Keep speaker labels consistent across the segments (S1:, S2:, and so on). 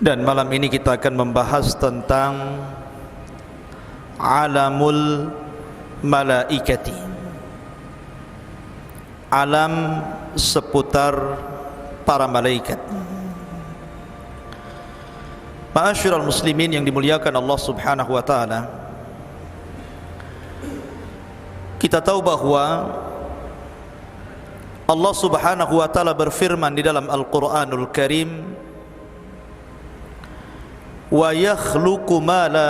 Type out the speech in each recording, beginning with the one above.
S1: Dan malam ini kita akan membahas tentang alamul malaikati, alam seputar para malaikat. Ma'asyiral muslimin yang dimuliakan Allah Subhanahu wa taala, kita tahu bahwa Allah Subhanahu wa taala berfirman di dalam Al-Qur'anul Karim, wa yakhluqu ma la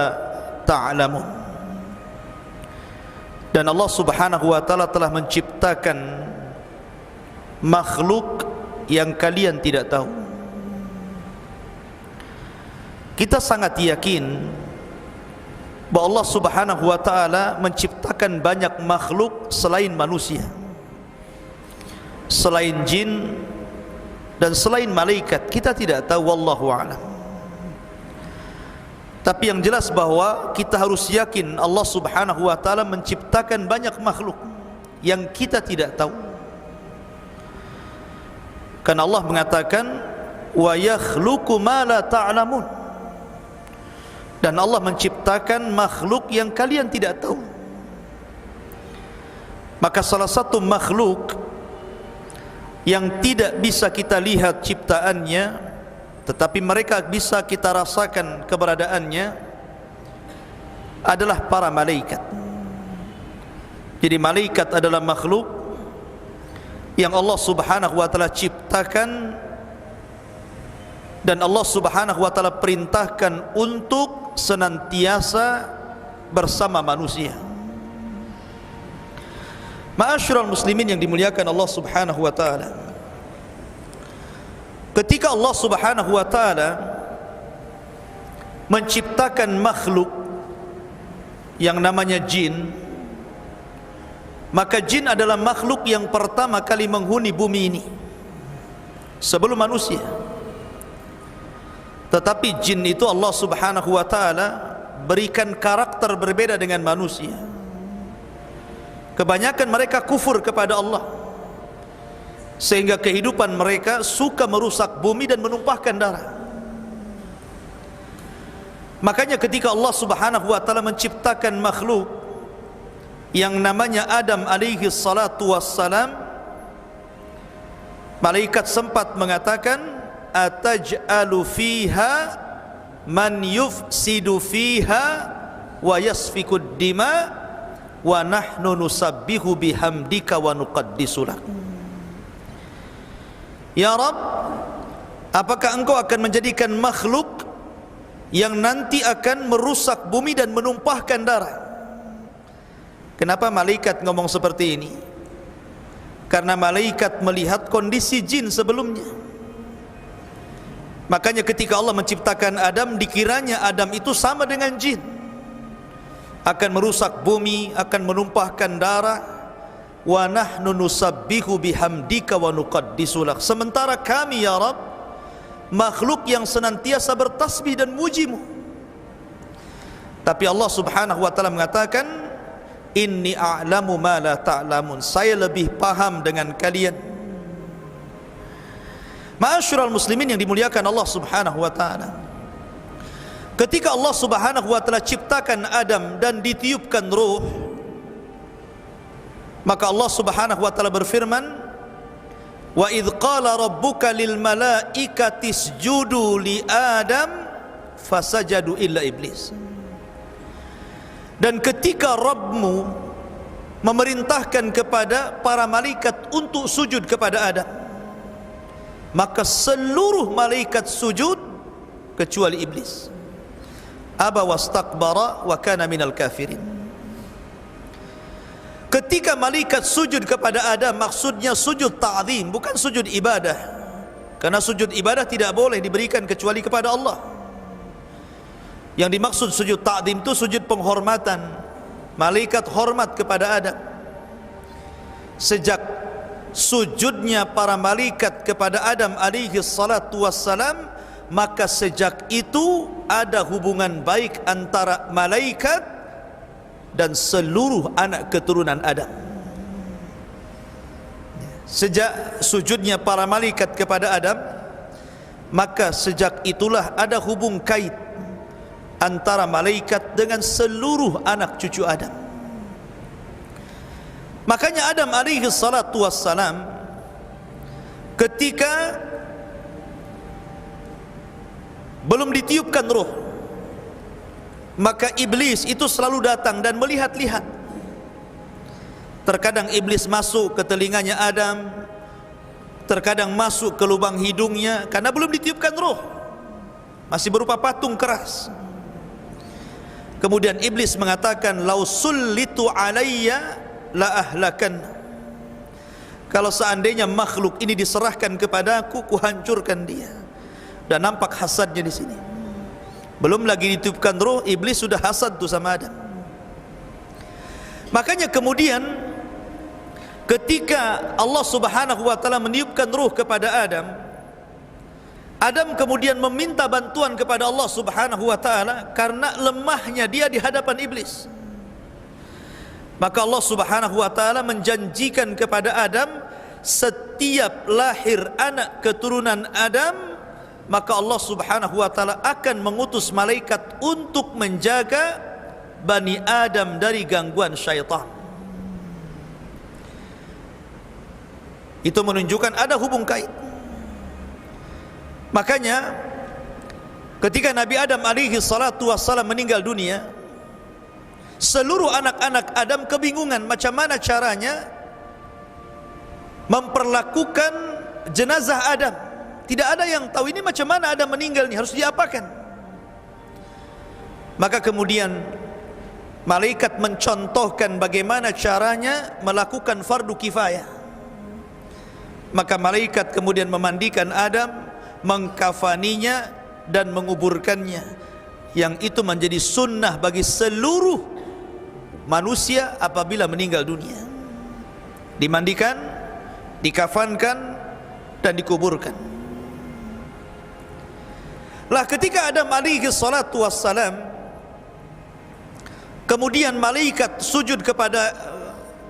S1: ta'lamun. Dan Allah Subhanahu wa taala telah menciptakan makhluk yang kalian tidak tahu. Kita sangat yakin bahwa Allah Subhanahu wa taala menciptakan banyak makhluk selain manusia, selain jin dan selain malaikat. Kita tidak tahu, wallahu a'lam. Tapi yang jelas bahwa kita harus yakin Allah Subhanahu wa taala menciptakan banyak makhluk yang kita tidak tahu. Karena Allah mengatakan wa yakhluqu ma la ta'lamun. Dan Allah menciptakan makhluk yang kalian tidak tahu. Maka salah satu makhluk yang tidak bisa kita lihat ciptaannya, tetapi mereka bisa kita rasakan keberadaannya, adalah para malaikat. Jadi malaikat adalah makhluk yang Allah Subhanahu wa taala ciptakan dan Allah Subhanahu wa taala perintahkan untuk senantiasa bersama manusia. Ma'asyiral muslimin yang dimuliakan Allah Subhanahu wa taala, ketika Allah Subhanahu wa taala menciptakan makhluk yang namanya jin, maka jin adalah makhluk yang pertama kali menghuni bumi ini sebelum manusia. Tetapi jin itu Allah Subhanahu wa taala berikan karakter berbeda dengan manusia. Kebanyakan mereka kufur kepada Allah, sehingga kehidupan mereka suka merusak bumi dan menumpahkan darah. Makanya ketika Allah Subhanahu wa taala menciptakan makhluk yang namanya Adam alaihi salatu wassalam, malaikat sempat mengatakan, ataj'alu fiha man yufsidu fiha wa yasfikud dima wa nahnu nusabbihu bihamdika wa nuqaddisu lak. Ya Rabb, apakah engkau akan menjadikan makhluk yang nanti akan merusak bumi dan menumpahkan darah? Kenapa malaikat ngomong seperti ini? Karena malaikat melihat kondisi jin sebelumnya. Makanya ketika Allah menciptakan Adam, dikiranya Adam itu sama dengan jin, akan merusak bumi, akan menumpahkan darah. Wa nahnu nusabbihu bihamdika wa nuqaddisu lak. Sementara kami ya Rabb, makhluk yang senantiasa bertasbih dan mujimu. Tapi Allah Subhanahu wa taala mengatakan, inni a'lamu ma la ta'lamun. Saya lebih paham dengan kalian. Ma'asyiral muslimin yang dimuliakan Allah Subhanahu wa taala, ketika Allah Subhanahu wa taala ciptakan Adam dan ditiupkan ruh, maka Allah Subhanahu wa taala berfirman, wa idz qala rabbuka lil malaikati isjudu li Adam fasajadu illa iblis. Dan ketika Rabbmu memerintahkan kepada para malaikat untuk sujud kepada Adam, maka seluruh malaikat sujud kecuali iblis. Aba wastakbara wa kana minal kafirin. Ketika malaikat sujud kepada Adam, maksudnya sujud ta'zim, bukan sujud ibadah. Karena sujud ibadah tidak boleh diberikan kecuali kepada Allah. Yang dimaksud sujud ta'zim itu sujud penghormatan. Malaikat hormat kepada Adam. Sejak sujudnya para malaikat kepada Adam alaihi salatu wassalam, maka sejak itu ada hubungan baik antara malaikat dan seluruh anak keturunan Adam. Sejak sujudnya para malaikat kepada Adam, maka sejak itulah ada hubung kait antara malaikat dengan seluruh anak cucu Adam. Makanya Adam alaihi salatu wassalam ketika belum ditiupkan ruh, maka iblis itu selalu datang dan melihat-lihat. Terkadang iblis masuk ke telinganya Adam, terkadang masuk ke lubang hidungnya karena belum ditiupkan ruh, masih berupa patung keras. Kemudian iblis mengatakan, lau sullitu alayya la ahlakan. Kalau seandainya makhluk ini diserahkan kepadaku, kuhancurkan dia. Dan nampak hasadnya di sini. Belum lagi ditiupkan roh, iblis sudah hasad tuh sama Adam. Makanya kemudian ketika Allah Subhanahu wa taala meniupkan ruh kepada Adam, Adam kemudian meminta bantuan kepada Allah Subhanahu wa taala karena lemahnya dia di hadapan iblis. Maka Allah Subhanahu wa taala menjanjikan kepada Adam, setiap lahir anak keturunan Adam, maka Allah Subhanahu wa taala akan mengutus malaikat untuk menjaga Bani Adam dari gangguan syaitan. Itu menunjukkan ada hubung kait. Makanya ketika Nabi Adam alaihi salatu wassalam meninggal dunia, seluruh anak-anak Adam kebingungan macam mana caranya memperlakukan jenazah Adam. Tidak ada yang tahu ini macam mana Adam meninggal, ini harus diapakan. Maka kemudian malaikat mencontohkan bagaimana caranya melakukan fardu kifayah. Maka malaikat kemudian memandikan Adam, mengkafaninya dan menguburkannya, yang itu menjadi sunnah bagi seluruh manusia apabila meninggal dunia. Dimandikan, dikafankan dan dikuburkan. Lah ketika Adam alaihi salatu wassalam kemudian malaikat sujud kepada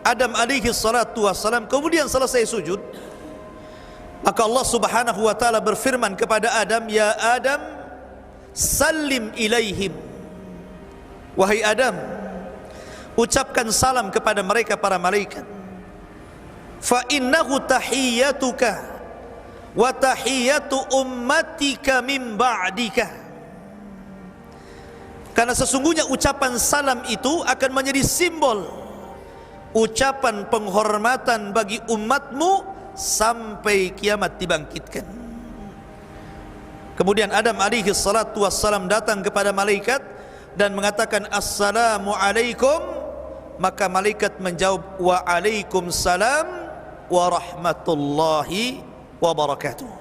S1: Adam alaihi salatu wassalam, kemudian selesai sujud, maka Allah Subhanahu wa taala berfirman kepada Adam, ya Adam, salim ilaihim. Wahai Adam, ucapkan salam kepada mereka para malaikat. Fa innahu tahiyyatuka wa tahiyyatu ummatika min ba'dika. Karena sesungguhnya ucapan salam itu akan menjadi simbol ucapan penghormatan bagi umatmu sampai kiamat dibangkitkan. Kemudian Adam alaihi salatu wassalam datang kepada malaikat dan mengatakan assalamu alaikum, maka malaikat menjawab wa alaikumussalam wa rahmatullahi wa barakatuh.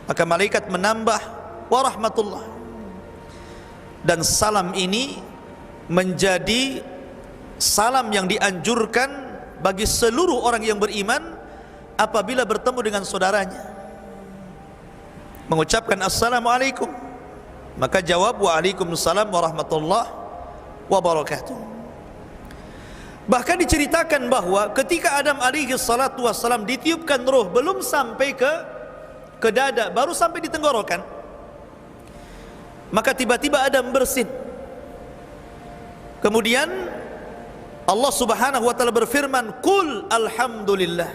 S1: Maka malaikat menambah wa rahmatullah. Dan salam ini menjadi salam yang dianjurkan bagi seluruh orang yang beriman apabila bertemu dengan saudaranya, mengucapkan assalamualaikum, maka jawab waalaikumsalam warahmatullahi wabarakatuh. Bahkan diceritakan bahwa ketika Adam alaihi salatu wassalam ditiupkan roh, belum sampai ke dada, baru sampai di tenggorokan, maka tiba-tiba Adam bersin. Kemudian Allah Subhanahu wa taala berfirman, qul alhamdulillah.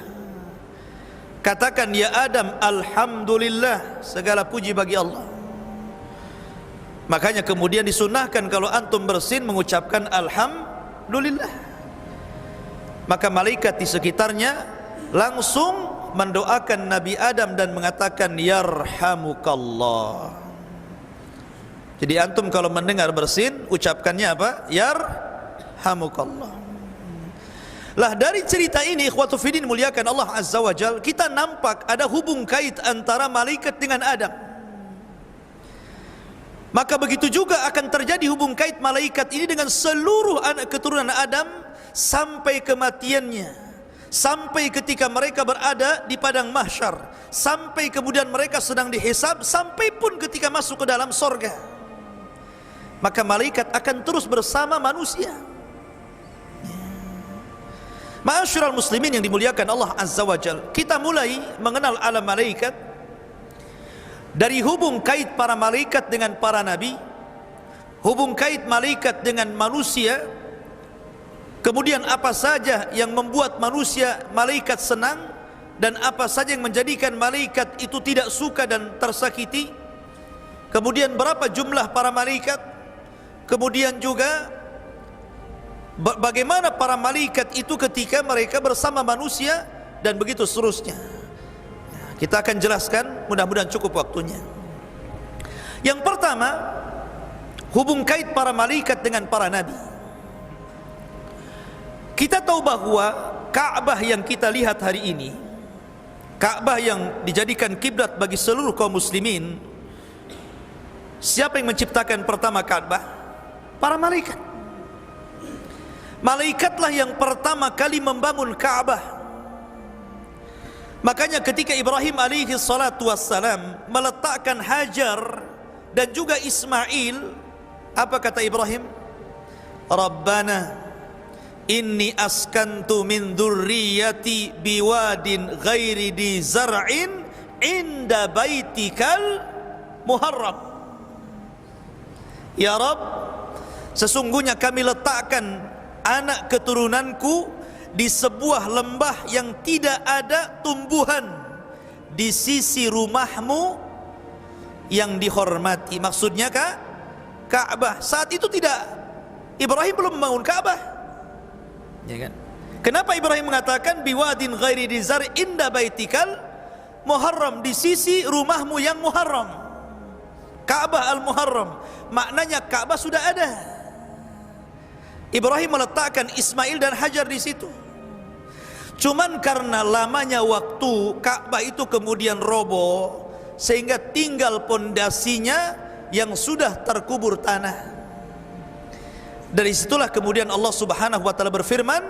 S1: Katakan ya Adam, alhamdulillah, segala puji bagi Allah. Makanya kemudian disunahkan kalau antum bersin mengucapkan alhamdulillah. Maka malaikat di sekitarnya langsung mendoakan Nabi Adam dan mengatakan yarhamukallah. Jadi antum kalau mendengar bersin, ucapkannya apa? Yarhamukallah. Lah dari cerita ini ikhwatu fiddin muliakan Allah Azza wa Jal, kita nampak ada hubung kait antara malaikat dengan Adam. Maka begitu juga akan terjadi hubung kait malaikat ini dengan seluruh anak keturunan Adam sampai kematiannya, sampai ketika mereka berada di padang mahsyar, sampai kemudian mereka sedang dihisab, sampai pun ketika masuk ke dalam sorga. Maka malaikat akan terus bersama manusia. Ma'asyiral muslimin yang dimuliakan Allah Azza wa Jal, kita mulai mengenal alam malaikat dari hubung kait para malaikat dengan para nabi, hubung kait malaikat dengan manusia, kemudian apa saja yang membuat manusia malaikat senang dan apa saja yang menjadikan malaikat itu tidak suka dan tersakiti, kemudian berapa jumlah para malaikat, kemudian juga bagaimana para malaikat itu ketika mereka bersama manusia, dan begitu seterusnya. Kita akan jelaskan, mudah-mudahan cukup waktunya. Yang pertama, hubung kait para malaikat dengan para nabi. Kita tahu bahwa Ka'bah yang kita lihat hari ini, Ka'bah yang dijadikan kiblat bagi seluruh kaum muslimin, siapa yang menciptakan pertama Ka'bah? Para malaikat. Malaikatlah yang pertama kali membangun Ka'bah. Makanya ketika Ibrahim alaihi salatu wassalam meletakkan Hajar dan juga Ismail, apa kata Ibrahim? Rabbana inni askantu min dzurriyyati biwadin ghairi di zar'in inda baitikal muharram. Ya Rabb, sesungguhnya kami letakkan anak keturunanku di sebuah lembah yang tidak ada tumbuhan di sisi rumahmu yang dihormati. Maksudnya Ka'bah. Saat itu tidak, Ibrahim belum membangun Ka'bah, ya kan? Kenapa Ibrahim mengatakan biwadin ghairi dizar inda baitikal muharram, di sisi rumahmu yang muharram, Ka'bah al-muharram? Maknanya Ka'bah sudah ada. Ibrahim meletakkan Ismail dan Hajar di situ. Cuman karena lamanya waktu, Ka'bah itu kemudian roboh sehingga tinggal pondasinya yang sudah terkubur tanah. Dari situlah kemudian Allah Subhanahu wa taala berfirman,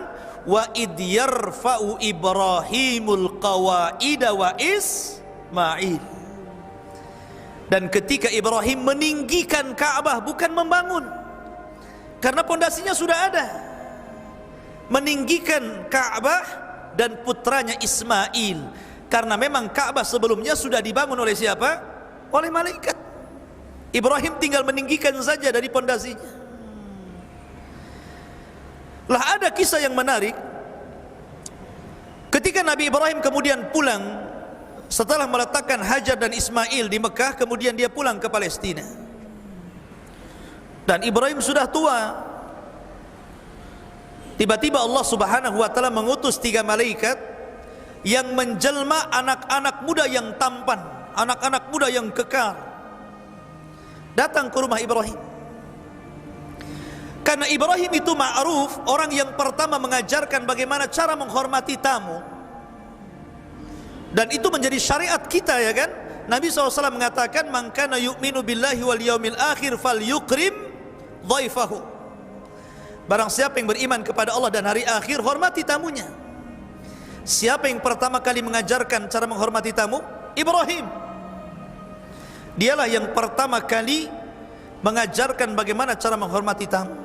S1: wa id yarfa'u Ibrahimul qawaida wa Ismail. Dan ketika Ibrahim meninggikan Ka'bah, bukan membangun, karena pondasinya sudah ada, meninggikan Ka'bah dan putranya Ismail, karena memang Ka'bah sebelumnya sudah dibangun oleh siapa? Oleh malaikat. Ibrahim tinggal meninggikan saja dari pondasinya. Lah ada kisah yang menarik. Ketika Nabi Ibrahim kemudian pulang setelah meletakkan Hajar dan Ismail di Mekah, kemudian dia pulang ke Palestina. Dan Ibrahim sudah tua. Tiba-tiba Allah Subhanahu wa taala mengutus 3 malaikat yang menjelma anak-anak muda yang tampan, anak-anak muda yang kekar, datang ke rumah Ibrahim. Karena Ibrahim itu ma'ruf, orang yang pertama mengajarkan bagaimana cara menghormati tamu. Dan itu menjadi syariat kita, ya kan? Nabi SAW mengatakan, man kana yu'minu billahi wal yaumil akhir fal yukrim dhaifahu. Barang siapa yang beriman kepada Allah dan hari akhir, hormati tamunya. Siapa yang pertama kali mengajarkan cara menghormati tamu? Ibrahim. Dialah yang pertama kali mengajarkan bagaimana cara menghormati tamu.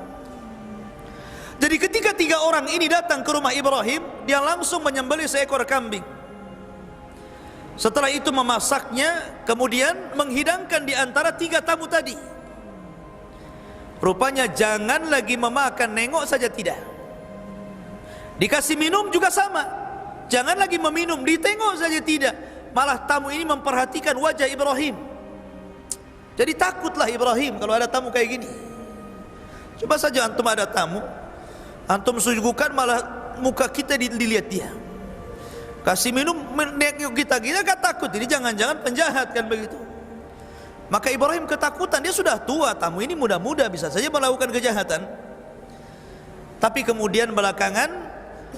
S1: Jadi ketika 3 orang ini datang ke rumah Ibrahim, dia langsung menyembelih seekor kambing. Setelah itu memasaknya, kemudian menghidangkan di antara 3 tamu tadi. Rupanya jangan lagi memakan, nengok saja tidak. Dikasih minum juga sama, jangan lagi meminum, ditengok saja tidak. Malah tamu ini memperhatikan wajah Ibrahim. Jadi takutlah Ibrahim kalau ada tamu kayak gini. Coba saja antum ada tamu, antum suguhkan malah muka kita dilihat dia. Kasih minum, nengok kita gak takut. Jadi jangan-jangan penjahat kan begitu. Maka Ibrahim ketakutan, dia sudah tua, tamu ini muda-muda bisa saja melakukan kejahatan. Tapi kemudian belakangan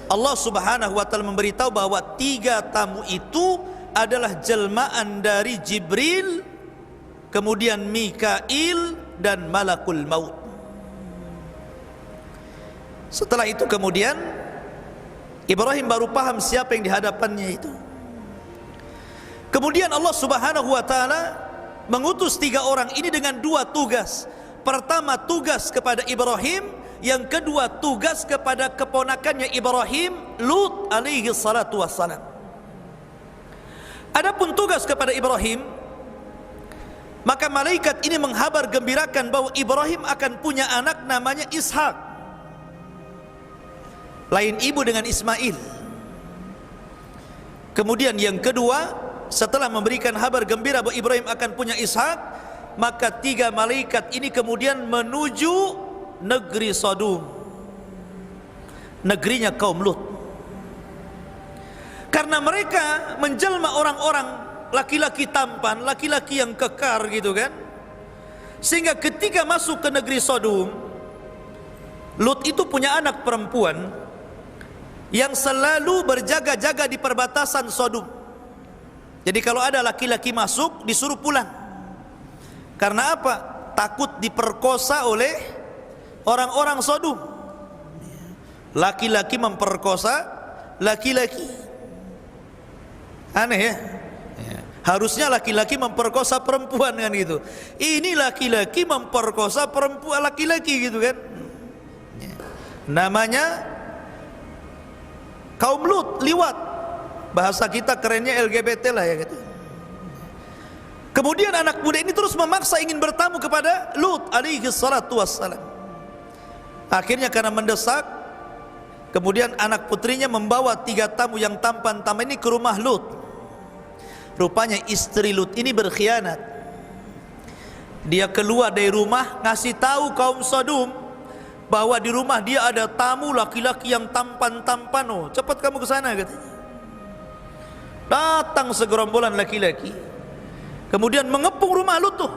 S1: Allah Subhanahu wa taala memberitahu bahwa 3 tamu itu adalah jelmaan dari Jibril, kemudian Mikail dan Malakul Maut. Setelah itu kemudian Ibrahim baru paham siapa yang dihadapannya itu. Kemudian Allah Subhanahu wa taala mengutus 3 orang ini dengan 2 tugas. Pertama tugas kepada Ibrahim, yang kedua tugas kepada keponakannya Ibrahim, Lut alaihi salatu wassalam. Adapun tugas kepada Ibrahim, Maka malaikat ini menghabar gembirakan bahwa Ibrahim akan punya anak namanya Ishak, lain ibu dengan Ismail. Kemudian yang kedua, setelah memberikan kabar gembira bahwa Ibrahim akan punya Ishak, maka 3 malaikat ini kemudian menuju negeri Sodom, negerinya kaum Lut. Karena mereka menjelma orang-orang laki-laki tampan, laki-laki yang kekar gitu kan, sehingga ketika masuk ke negeri Sodom, Lut itu punya anak perempuan yang selalu berjaga-jaga di perbatasan Sodom. Jadi kalau ada laki-laki masuk, disuruh pulang. Karena apa? Takut diperkosa oleh orang-orang Sodom. Laki-laki memperkosa laki-laki. Aneh ya? Harusnya laki-laki memperkosa perempuan kan gitu. Ini laki-laki memperkosa perempuan laki-laki gitu kan. Namanya kaum Lut, liwat. Bahasa kita kerennya LGBT lah ya gitu. Kemudian anak muda ini terus memaksa ingin bertamu kepada Lut alaihi salatu wassalam. Akhirnya karena mendesak, kemudian anak putrinya membawa 3 tamu yang tampan-tampan ini ke rumah Lut. Rupanya istri Lut ini berkhianat. Dia keluar dari rumah ngasih tahu kaum Sodom bahwa di rumah dia ada tamu laki-laki yang tampan-tampan. Oh, cepat kamu ke sana katanya. Datang segerombolan laki-laki, kemudian mengepung rumah Lut tuh,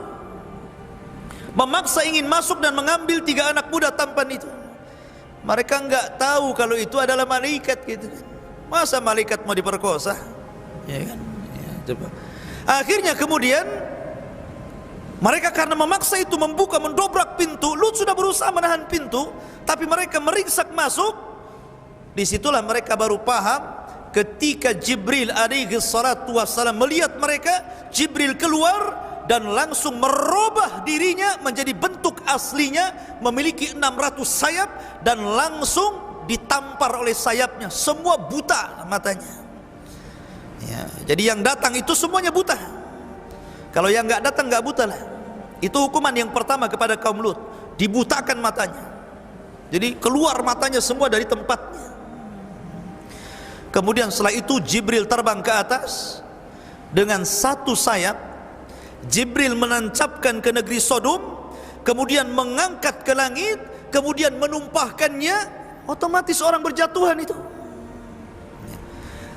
S1: memaksa ingin masuk dan mengambil 3 anak muda tampan itu. Mereka enggak tahu kalau itu adalah malaikat gitu. Masa malaikat mau diperkosa? Ya kan? Coba. Akhirnya kemudian mereka karena memaksa itu membuka, mendobrak pintu. Lut sudah berusaha menahan pintu, tapi mereka meringsak masuk. Disitulah mereka baru paham. Ketika Jibril alaihi salatu wassalam melihat mereka, Jibril keluar dan langsung merubah dirinya menjadi bentuk aslinya, memiliki 600 sayap, dan langsung ditampar oleh sayapnya. Semua buta matanya ya, jadi yang datang itu semuanya buta. Kalau yang nggak datang nggak buta lah. Itu hukuman yang pertama kepada kaum Lut, dibutakan matanya. Jadi keluar matanya semua dari tempatnya. Kemudian setelah itu Jibril terbang ke atas dengan 1 sayap. Jibril menancapkan ke negeri Sodom, kemudian mengangkat ke langit, kemudian menumpahkannya. Otomatis orang berjatuhan itu.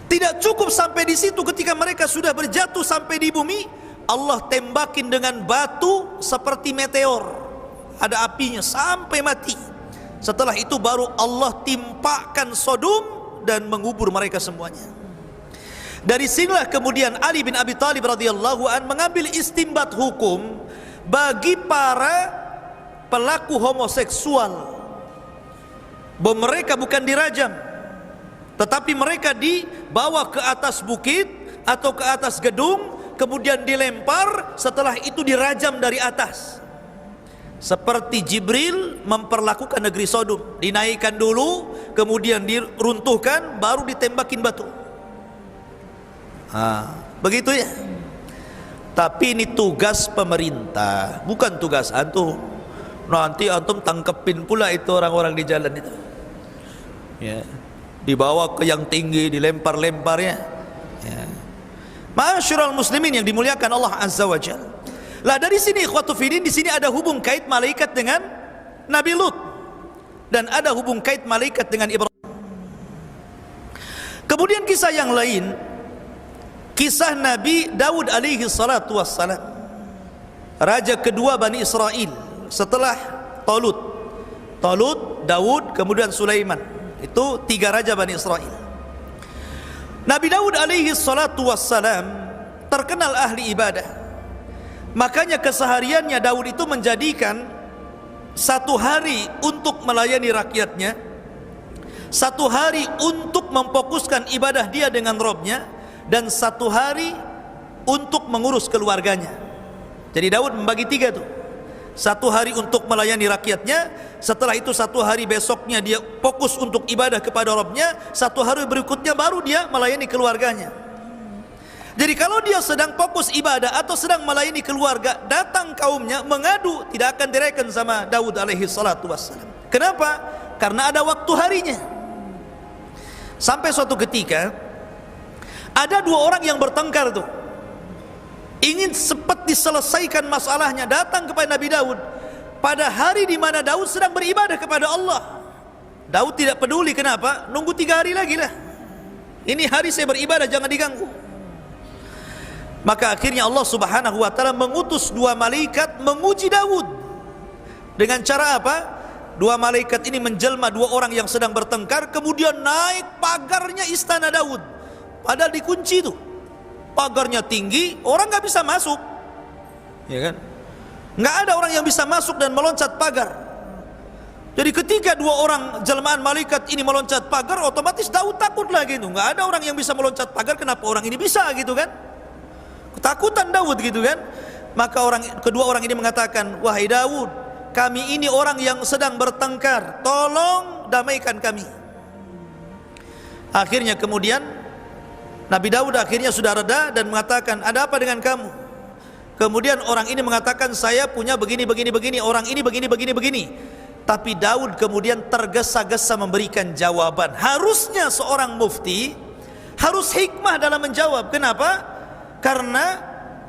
S1: Tidak cukup sampai di situ, ketika mereka sudah berjatuh sampai di bumi, Allah tembakin dengan batu seperti meteor, ada apinya sampai mati. Setelah itu baru Allah timpakan Sodom dan mengubur mereka semuanya. Dari sinilah kemudian Ali bin Abi Thalib radhiyallahu an mengambil istimbat hukum bagi para pelaku homoseksual, bahwa mereka bukan dirajam, tetapi mereka dibawa ke atas bukit atau ke atas gedung, kemudian dilempar, setelah itu dirajam dari atas. Seperti Jibril memperlakukan negeri Sodom, dinaikkan dulu, kemudian diruntuhkan, baru ditembakin batu. Begitu ya. Tapi ini tugas pemerintah, bukan tugas antum. Nanti antum tangkepin pula itu orang-orang di jalan itu ya, dibawa ke yang tinggi, dilempar-lemparnya ya. Ma'asyiral muslimin yang dimuliakan Allah Azza wa Jalla. Lah dari sini ikhwatu fillah, di sini ada hubung kait malaikat dengan Nabi Lut, dan ada hubung kait malaikat dengan Ibrahim. Kemudian kisah yang lain, kisah Nabi Daud alaihi salatu wassalam, raja kedua Bani Israel setelah Talut, Daud, kemudian Sulaiman. Itu 3 raja Bani Israel. Nabi Daud alaihi salatu wassalam terkenal ahli ibadah. Makanya kesehariannya Daud itu menjadikan 1 hari untuk melayani rakyatnya, 1 hari untuk memfokuskan ibadah dia dengan Robnya, dan 1 hari untuk mengurus keluarganya. Jadi Daud membagi 3 tuh. 1 hari untuk melayani rakyatnya, setelah itu 1 hari besoknya dia fokus untuk ibadah kepada Rabbnya, 1 hari berikutnya baru dia melayani keluarganya. Jadi kalau dia sedang fokus ibadah atau sedang melayani keluarga, datang kaumnya mengadu, tidak akan direken sama Daud alaihi salatu wassalam. Kenapa? Karena ada waktu harinya. Sampai suatu ketika ada dua orang yang bertengkar tuh, ingin cepat diselesaikan masalahnya, datang kepada Nabi Daud pada hari di mana Daud sedang beribadah kepada Allah. Daud tidak peduli, kenapa? Nunggu 3 hari lagi lah. Ini hari saya beribadah, jangan diganggu. Maka akhirnya Allah subhanahu wa ta'ala mengutus 2 malaikat menguji Daud. Dengan cara apa? 2 malaikat ini menjelma 2 orang yang sedang bertengkar, kemudian naik pagarnya istana Daud. Padahal dikunci itu, pagarnya tinggi, orang nggak bisa masuk, ya kan? Nggak ada orang yang bisa masuk dan meloncat pagar. Jadi ketika 2 orang jelmaan malaikat ini meloncat pagar, otomatis Daud takut lagi itu. Nggak ada orang yang bisa meloncat pagar, kenapa orang ini bisa gitu kan? Ketakutan Daud gitu kan? Maka kedua orang ini mengatakan, wahai Daud, kami ini orang yang sedang bertengkar, tolong damaikan kami. Akhirnya kemudian Nabi Daud akhirnya sudah reda dan mengatakan, ada apa dengan kamu? Kemudian orang ini mengatakan, saya punya begini, orang ini begini. Tapi Daud kemudian tergesa-gesa memberikan jawaban. Harusnya seorang mufti harus hikmah dalam menjawab. Kenapa? Karena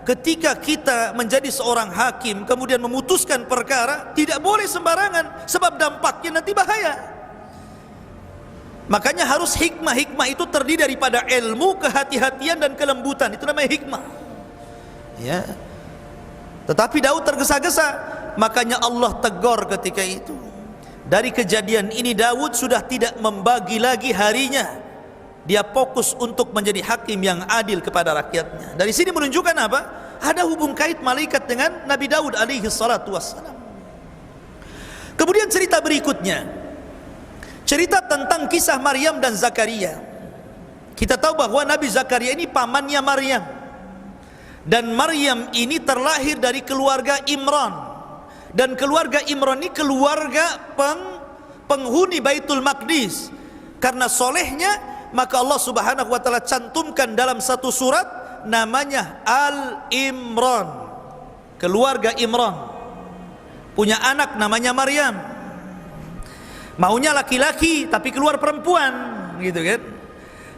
S1: ketika kita menjadi seorang hakim kemudian memutuskan perkara, tidak boleh sembarangan, sebab dampaknya nanti bahaya. Makanya harus hikmah. Hikmah itu terdiri daripada ilmu, kehati-hatian dan kelembutan. Itu namanya hikmah, ya. Tetapi Daud tergesa-gesa, makanya Allah tegur ketika itu. Dari kejadian ini Daud sudah tidak membagi lagi harinya. Dia fokus untuk menjadi hakim yang adil kepada rakyatnya. Dari sini menunjukkan apa? Ada hubung kait malaikat dengan Nabi Daud alaihi salatu wassalam. Kemudian cerita berikutnya, cerita tentang kisah Maryam dan Zakaria. Kita tahu bahwa Nabi Zakaria ini pamannya Maryam, dan Maryam ini terlahir dari keluarga Imran. Dan keluarga Imran ini keluarga penghuni Baitul Maqdis. Karena solehnya, maka Allah subhanahu wa ta'ala cantumkan dalam satu surat namanya Al-Imran. Keluarga Imran punya anak namanya Maryam. Maunya laki-laki tapi keluar perempuan, gitu kan?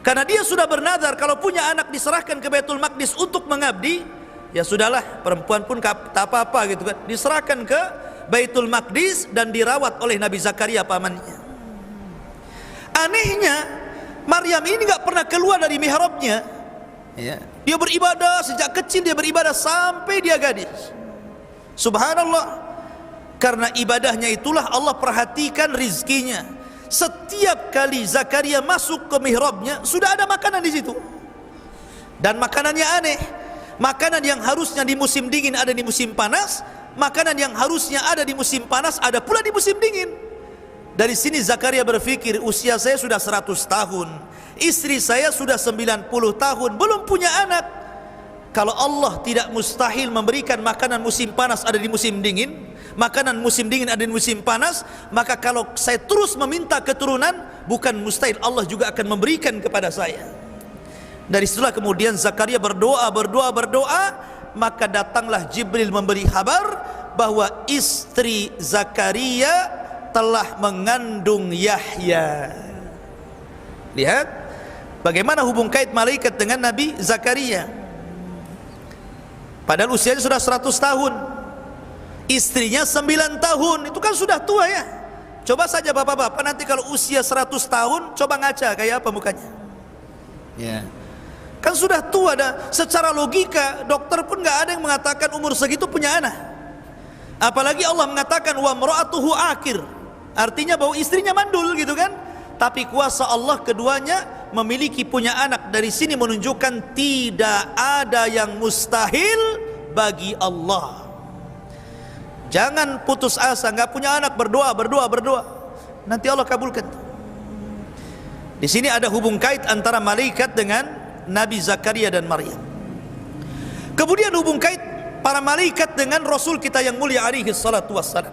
S1: Karena dia sudah bernazar kalau punya anak diserahkan ke Baitul Maqdis untuk mengabdi, ya sudahlah, perempuan pun tak apa-apa gitu kan. Diserahkan ke Baitul Maqdis dan dirawat oleh Nabi Zakaria pamannya. Anehnya, Maryam ini nggak pernah keluar dari mihrabnya, ya. Dia beribadah sejak kecil, dia beribadah sampai dia gadis. Subhanallah. Karena ibadahnya itulah Allah perhatikan rizkinya. Setiap kali Zakaria masuk ke mihrabnya, sudah ada makanan di situ. Dan makanannya aneh. Makanan yang harusnya di musim dingin ada di musim panas, makanan yang harusnya ada di musim panas ada pula di musim dingin. Dari sini Zakaria berpikir, usia saya sudah 100 tahun, istri saya sudah 90 tahun, belum punya anak. Kalau Allah tidak mustahil memberikan makanan musim panas ada di musim dingin, makanan musim dingin ada di musim panas, maka kalau saya terus meminta keturunan, bukan mustahil Allah juga akan memberikan kepada saya. Dari situlah kemudian Zakaria berdoa, maka datanglah Jibril memberi kabar bahwa istri Zakaria telah mengandung Yahya. Lihat bagaimana hubung kait malaikat dengan Nabi Zakaria. Padahal usianya sudah 100 tahun, istrinya 9 tahun, itu kan sudah tua ya. Coba saja bapak-bapak nanti kalau usia 100 tahun, coba ngaca kayak apa mukanya, ya. Kan sudah tua dah. Secara logika dokter pun nggak ada yang mengatakan umur segitu punya anak. Apalagi Allah mengatakan wa mra'atuhu akir, artinya bahwa istrinya mandul gitu kan. Tapi kuasa Allah keduanya memiliki punya anak. Dari sini menunjukkan tidak ada yang mustahil bagi Allah. Jangan putus asa, nggak punya anak, berdoa, nanti Allah kabulkan. Di sini ada hubung kait antara malaikat dengan Nabi Zakaria dan Maryam. Kemudian hubung kait para malaikat dengan Rasul kita yang mulia alaihi salatu wassalam.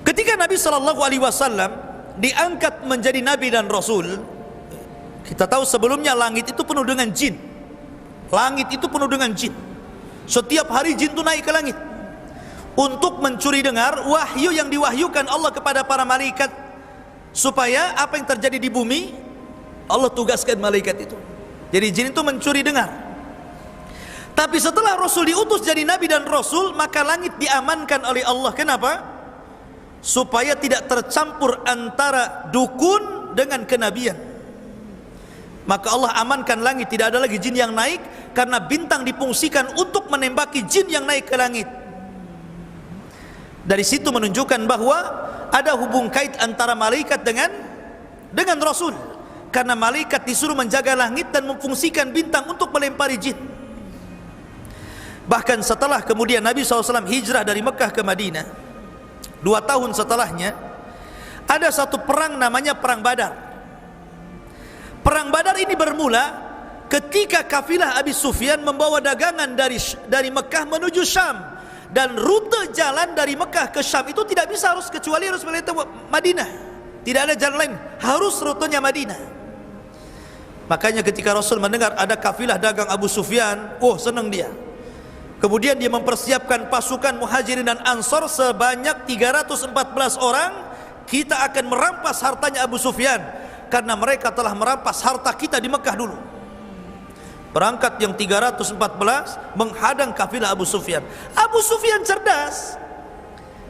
S1: Ketika Nabi sallallahu alaihi wasallam diangkat menjadi nabi dan rasul, kita tahu sebelumnya langit itu penuh dengan jin. Langit itu penuh dengan jin. Setiap hari jin itu naik ke langit untuk mencuri dengar wahyu yang diwahyukan Allah kepada para malaikat, supaya apa yang terjadi di bumi Allah tugaskan malaikat itu. Jadi jin itu mencuri dengar. Tapi setelah Rasul diutus jadi nabi dan rasul, maka langit diamankan oleh Allah. Kenapa? Supaya tidak tercampur antara dukun dengan kenabian. Maka Allah amankan langit, tidak ada lagi jin yang naik, karena bintang difungsikan untuk menembaki jin yang naik ke langit. Dari situ menunjukkan bahwa ada hubung kait antara malaikat dengan Rasul, karena malaikat disuruh menjaga langit dan memfungsikan bintang untuk melempari jin. Bahkan setelah kemudian Nabi SAW hijrah dari Mekah ke Madinah, 2 tahun setelahnya ada satu perang namanya Perang Badar. Perang Badar ini bermula ketika kafilah Abi Sufyan membawa dagangan dari Mekah menuju Syam, dan rute jalan dari Mekah ke Syam itu tidak bisa kecuali harus melewati Madinah. Tidak ada jalan lain, harus rutenya Madinah. Makanya ketika Rasul mendengar ada kafilah dagang Abu Sufyan, senang dia. Kemudian dia mempersiapkan pasukan Muhajirin dan Ansor sebanyak 314 orang. Kita akan merampas hartanya Abu Sufyan, karena mereka telah merampas harta kita di Mekah dulu. Berangkat yang 314 menghadang kafilah Abu Sufyan. Abu Sufyan cerdas.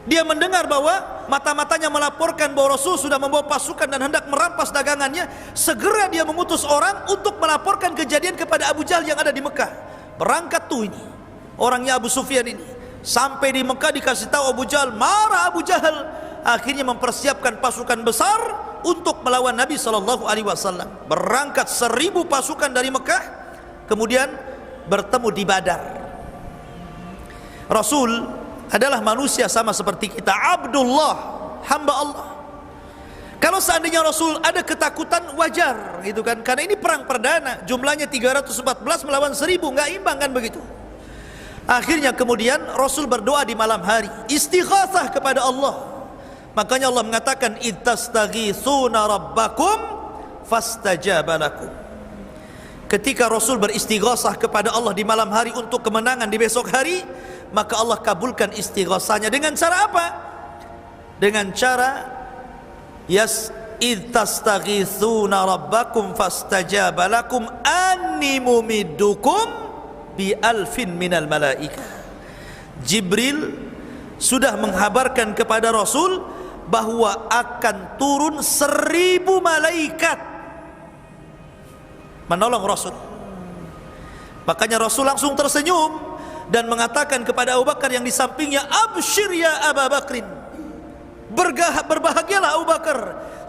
S1: Dia mendengar bahwa mata-matanya melaporkan bahwa Rasul sudah membawa pasukan dan hendak merampas dagangannya. Segera dia mengutus orang untuk melaporkan kejadian kepada Abu Jahal yang ada di Mekah. Berangkat tuh ini orangnya Abu Sufyan ini. Sampai di Mekah dikasih tahu Abu Jahal, marah Abu Jahal. Akhirnya mempersiapkan pasukan besar untuk melawan Nabi SAW. Berangkat 1000 pasukan dari Mekah, kemudian bertemu di Badar. Rasul adalah manusia sama seperti kita, Abdullah, hamba Allah. Kalau seandainya Rasul ada ketakutan, wajar gitu kan, karena ini perang perdana, jumlahnya 314 melawan 1000, nggak imbang kan begitu. Akhirnya kemudian Rasul berdoa di malam hari, istighatsah kepada Allah. Makanya Allah mengatakan, ittastaghitsuna rabbakum fastajaba lakum. Ketika Rasul beristighatsah kepada Allah di malam hari untuk kemenangan di besok hari, maka Allah kabulkan istighatsahnya. Dengan cara apa? Dengan cara ittastaghitsuna rabbakum fastajaba lakum anni mumiddukum bi alfin minal malaikah. Jibril sudah menghabarkan kepada Rasul bahwa akan turun 1000 malaikat menolong Rasul. Makanya Rasul langsung tersenyum dan mengatakan kepada Abu Bakar yang di sampingnya, absyir ya Abu Bakrin, berbahagialah Abu Bakar,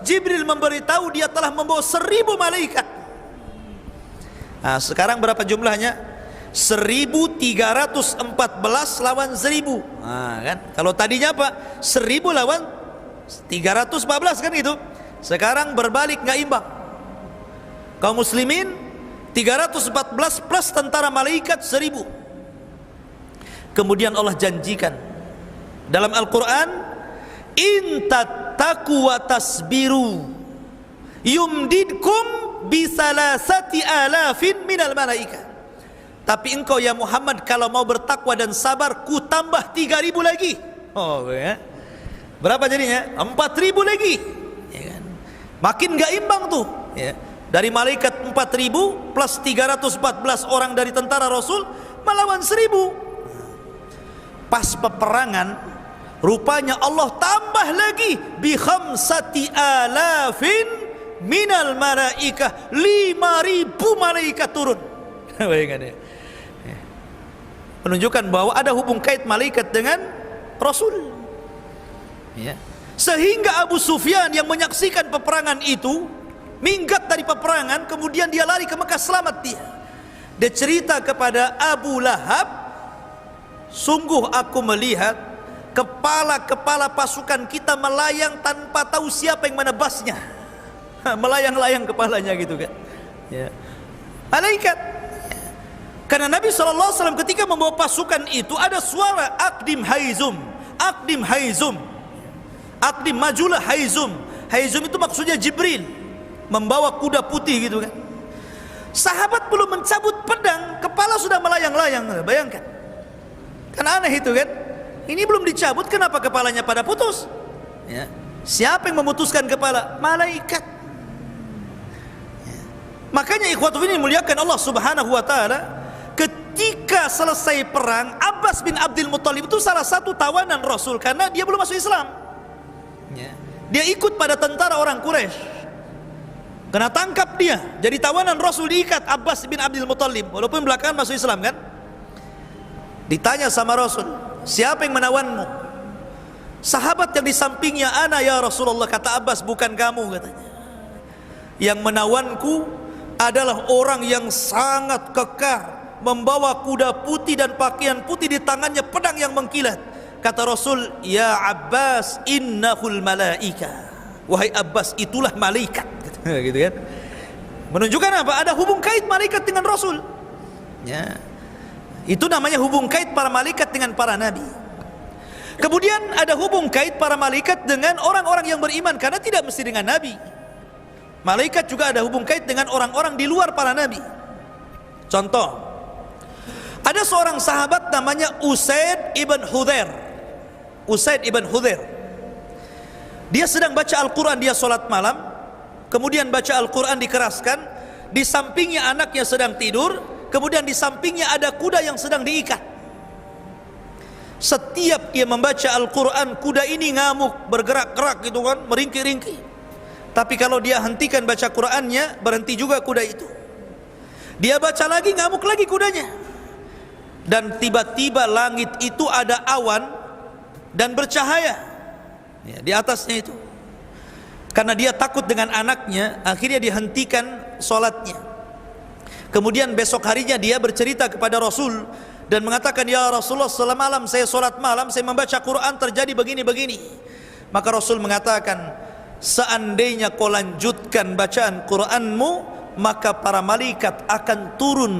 S1: Jibril memberitahu dia telah membawa 1000 malaikat. Nah, sekarang berapa jumlahnya? 1314 lawan 1000. Nah, kan? Kalau tadinya apa? 1000 lawan 314 kan itu. Sekarang berbalik, nggak imbang. Kaum muslimin 314 plus tentara malaikat 1000. Kemudian Allah janjikan dalam Al-Quran, in tattaqu wa tasbiru yumdidkum bisalasati alafin minal malaikah. Tapi engkau ya Muhammad kalau mau bertakwa dan sabar, ku tambah 3000 lagi. Ya. Berapa jadinya? 4000 lagi. Ya kan? Makin gak imbang tuh. Ya. Dari malaikat 4000 plus 314 orang dari tentara Rasul melawan 1000. Pas peperangan, rupanya Allah tambah lagi bi khamsati alafin minal malaikah, 5000 malaikat turun. Bayangkan ya. Menunjukkan bahwa ada hubung kait malaikat dengan Rasul. Ya. Sehingga Abu Sufyan yang menyaksikan peperangan itu minggat dari peperangan, kemudian dia lari ke Mekah, selamat dia. Dia cerita kepada Abu Lahab, sungguh aku melihat kepala-kepala pasukan kita melayang tanpa tahu siapa yang menebasnya. Melayang-layang kepalanya gitu kan. Ya. Malaikat. Karena Nabi SAW ketika membawa pasukan itu ada suara akdim haizum, akdim haizum, akdim majulah haizum. Haizum itu maksudnya Jibril membawa kuda putih gitu kan. Sahabat belum mencabut pedang, kepala sudah melayang-layang. Bayangkan, kan aneh itu kan. Ini belum dicabut, kenapa kepalanya pada putus? Ya. Siapa yang memutuskan kepala? Malaikat. Ya. Makanya ikhwatu ini muliakan Allah subhanahu wa ta'ala, ketika selesai perang, Abbas bin Abdul Muttalib itu salah satu tawanan Rasul, karena dia belum masuk Islam. Ya. Dia ikut pada tentara orang Quraisy. Kena tangkap dia, jadi tawanan Rasul, diikat Abbas bin Abdul Muttalib, walaupun belakangan masuk Islam kan. Ditanya sama Rasul, siapa yang menawanmu? Sahabat yang di sampingnya, ana ya Rasulullah. Kata Abbas, bukan kamu katanya. Yang menawanku adalah orang yang sangat kekar, membawa kuda putih dan pakaian putih, di tangannya pedang yang mengkilat. Kata Rasul, ya Abbas, innahul malaika. Wahai Abbas, itulah malaikat. Gitu kan? Menunjukkan apa? Ada hubung kait malaikat dengan Rasul. Ya. Itu namanya hubung kait para malaikat dengan para nabi. Kemudian ada hubung kait para malaikat dengan orang-orang yang beriman, karena tidak mesti dengan nabi. Malaikat juga ada hubung kait dengan orang-orang di luar para nabi. Contoh, ada seorang sahabat namanya Usaid ibn Hudhair. Usaid ibn Hudhair. Dia sedang baca Al-Quran, dia sholat malam, kemudian baca Al-Quran dikeraskan, di sampingnya anaknya sedang tidur, kemudian di sampingnya ada kuda yang sedang diikat. Setiap dia membaca Al-Quran, kuda ini ngamuk, bergerak-gerak gitu kan, meringkik-ringkik. Tapi kalau dia hentikan baca Qurannya, berhenti juga kuda itu. Dia baca lagi, ngamuk lagi kudanya. Dan tiba-tiba langit itu ada awan dan bercahaya, ya, di atasnya itu. Karena dia takut dengan anaknya, akhirnya dihentikan sholatnya. Kemudian besok harinya dia bercerita kepada Rasul dan mengatakan, ya Rasulullah, semalam saya sholat malam, saya membaca Quran, terjadi begini-begini. Maka Rasul mengatakan, seandainya kau lanjutkan bacaan Quranmu, maka para malaikat akan turun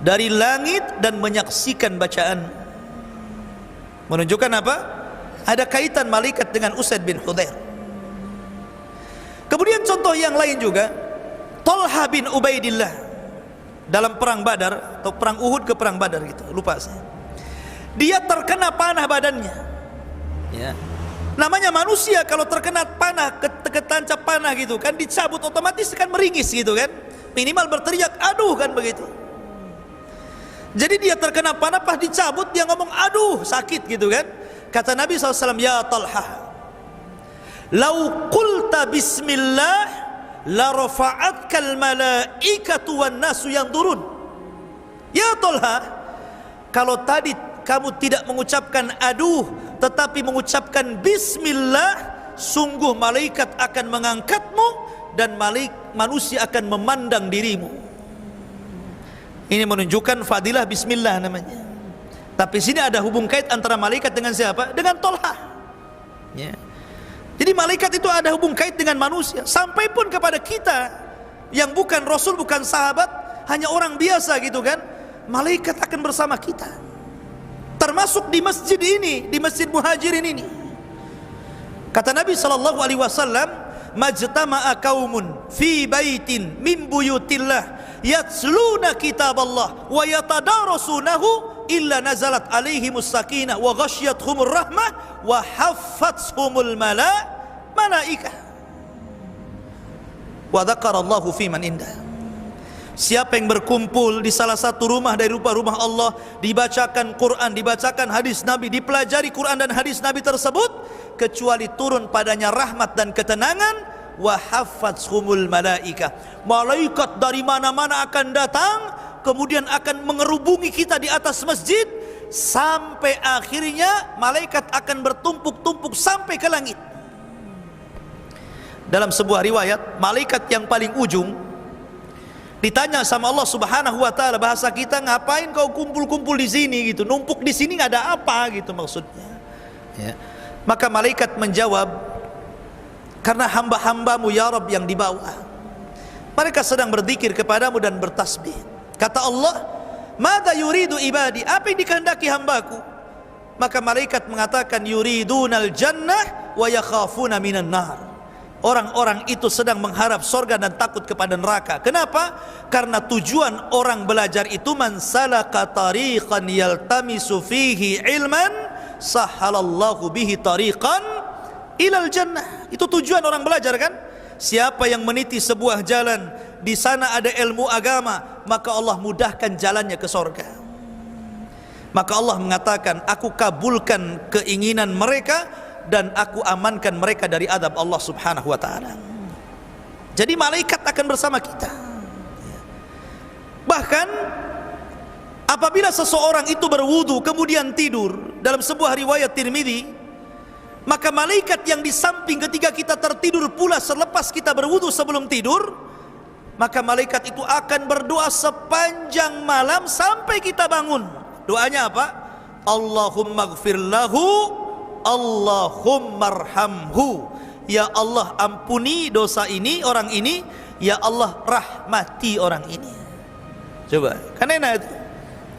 S1: dari langit dan menyaksikan bacaan. Menunjukkan apa? Ada kaitan malaikat dengan Usaid bin Hudhair. Kemudian contoh yang lain juga, Talha bin Ubaidillah dalam perang Badar atau perang Uhud ke perang Badar gitu, lupa saya. Dia terkena panah badannya. Ya. Namanya manusia kalau terkena panah, ketancap panah gitu kan, dicabut otomatis kan meringis gitu kan. Minimal berteriak aduh kan begitu. Jadi dia terkena panah, pas dicabut dia ngomong aduh sakit gitu kan. Kata Nabi SAW, ya Talha, lau qulta bismillah la rafa'atkal malaikatu wan nasu yanzurun. Ya Talha, kalau tadi kamu tidak mengucapkan aduh tetapi mengucapkan bismillah, sungguh malaikat akan mengangkatmu dan manusia akan memandang dirimu. Ini menunjukkan fadilah bismillah namanya. Tapi sini ada hubung kait antara malaikat dengan siapa? Dengan Talha. Ya. Jadi malaikat itu ada hubung kait dengan manusia. Sampai pun kepada kita yang bukan Rasul, bukan sahabat, hanya orang biasa gitu kan, malaikat akan bersama kita. Termasuk di masjid ini, di Masjid Muhajirin ini. Kata Nabi SAW, majtama'a qaumun fi baitin min buyutillah yatsluna kitaballah wa yatadarasunahu illa nazalat alaihimus sakinah wa ghasyiyatuhumur rahmah wa haffathumul malaikah wa dzakarallahu fi man indah. Siapa yang berkumpul di salah satu rumah dari rumah Allah, dibacakan Quran, dibacakan hadis Nabi, dipelajari Quran dan hadis Nabi tersebut, kecuali turun padanya rahmat dan ketenangan, wa haffathumul malaikah. Malaikat dari mana-mana akan datang, kemudian akan mengerubungi kita di atas masjid, sampai akhirnya malaikat akan bertumpuk-tumpuk sampai ke langit. Dalam sebuah riwayat, malaikat yang paling ujung ditanya sama Allah Subhanahu wa taala, bahasa kita, ngapain kau kumpul-kumpul di sini gitu, numpuk di sini nggak ada apa gitu maksudnya. Ya. Maka malaikat menjawab, karena hamba-hambamu ya Rabb yang di bawah, mereka sedang berzikir kepadamu dan bertasbih. Kata Allah, madza yuridu ibadi, apa yang dikehendaki hambaku? Maka malaikat mengatakan, yuridunal jannah wa yakhafuna minan nar. orang-orang itu sedang mengharap sorga dan takut kepada neraka. Kenapa? Karena tujuan orang belajar itu, man salaka tariqan yaltamisu fihi ilman sahalallahu bihi tariqan ilal jannah. Itu tujuan orang belajar kan? Siapa yang meniti sebuah jalan, di sana ada ilmu agama, maka Allah mudahkan jalannya ke sorga. Maka Allah mengatakan, aku kabulkan keinginan mereka dan aku amankan mereka dari adab Allah subhanahu wa ta'ala. Jadi malaikat akan bersama kita. Bahkan apabila seseorang itu berwudu kemudian tidur, dalam sebuah riwayat Tirmidzi, maka malaikat yang di samping ketika kita tertidur pula selepas kita berwudu sebelum tidur, maka malaikat itu akan berdoa sepanjang malam sampai kita bangun. Doanya apa? Allahumma gfir lahu, Allahumma arhamhu. Ya Allah, ampuni dosa ini, orang ini. Ya Allah, rahmati orang ini. Coba, kan enak itu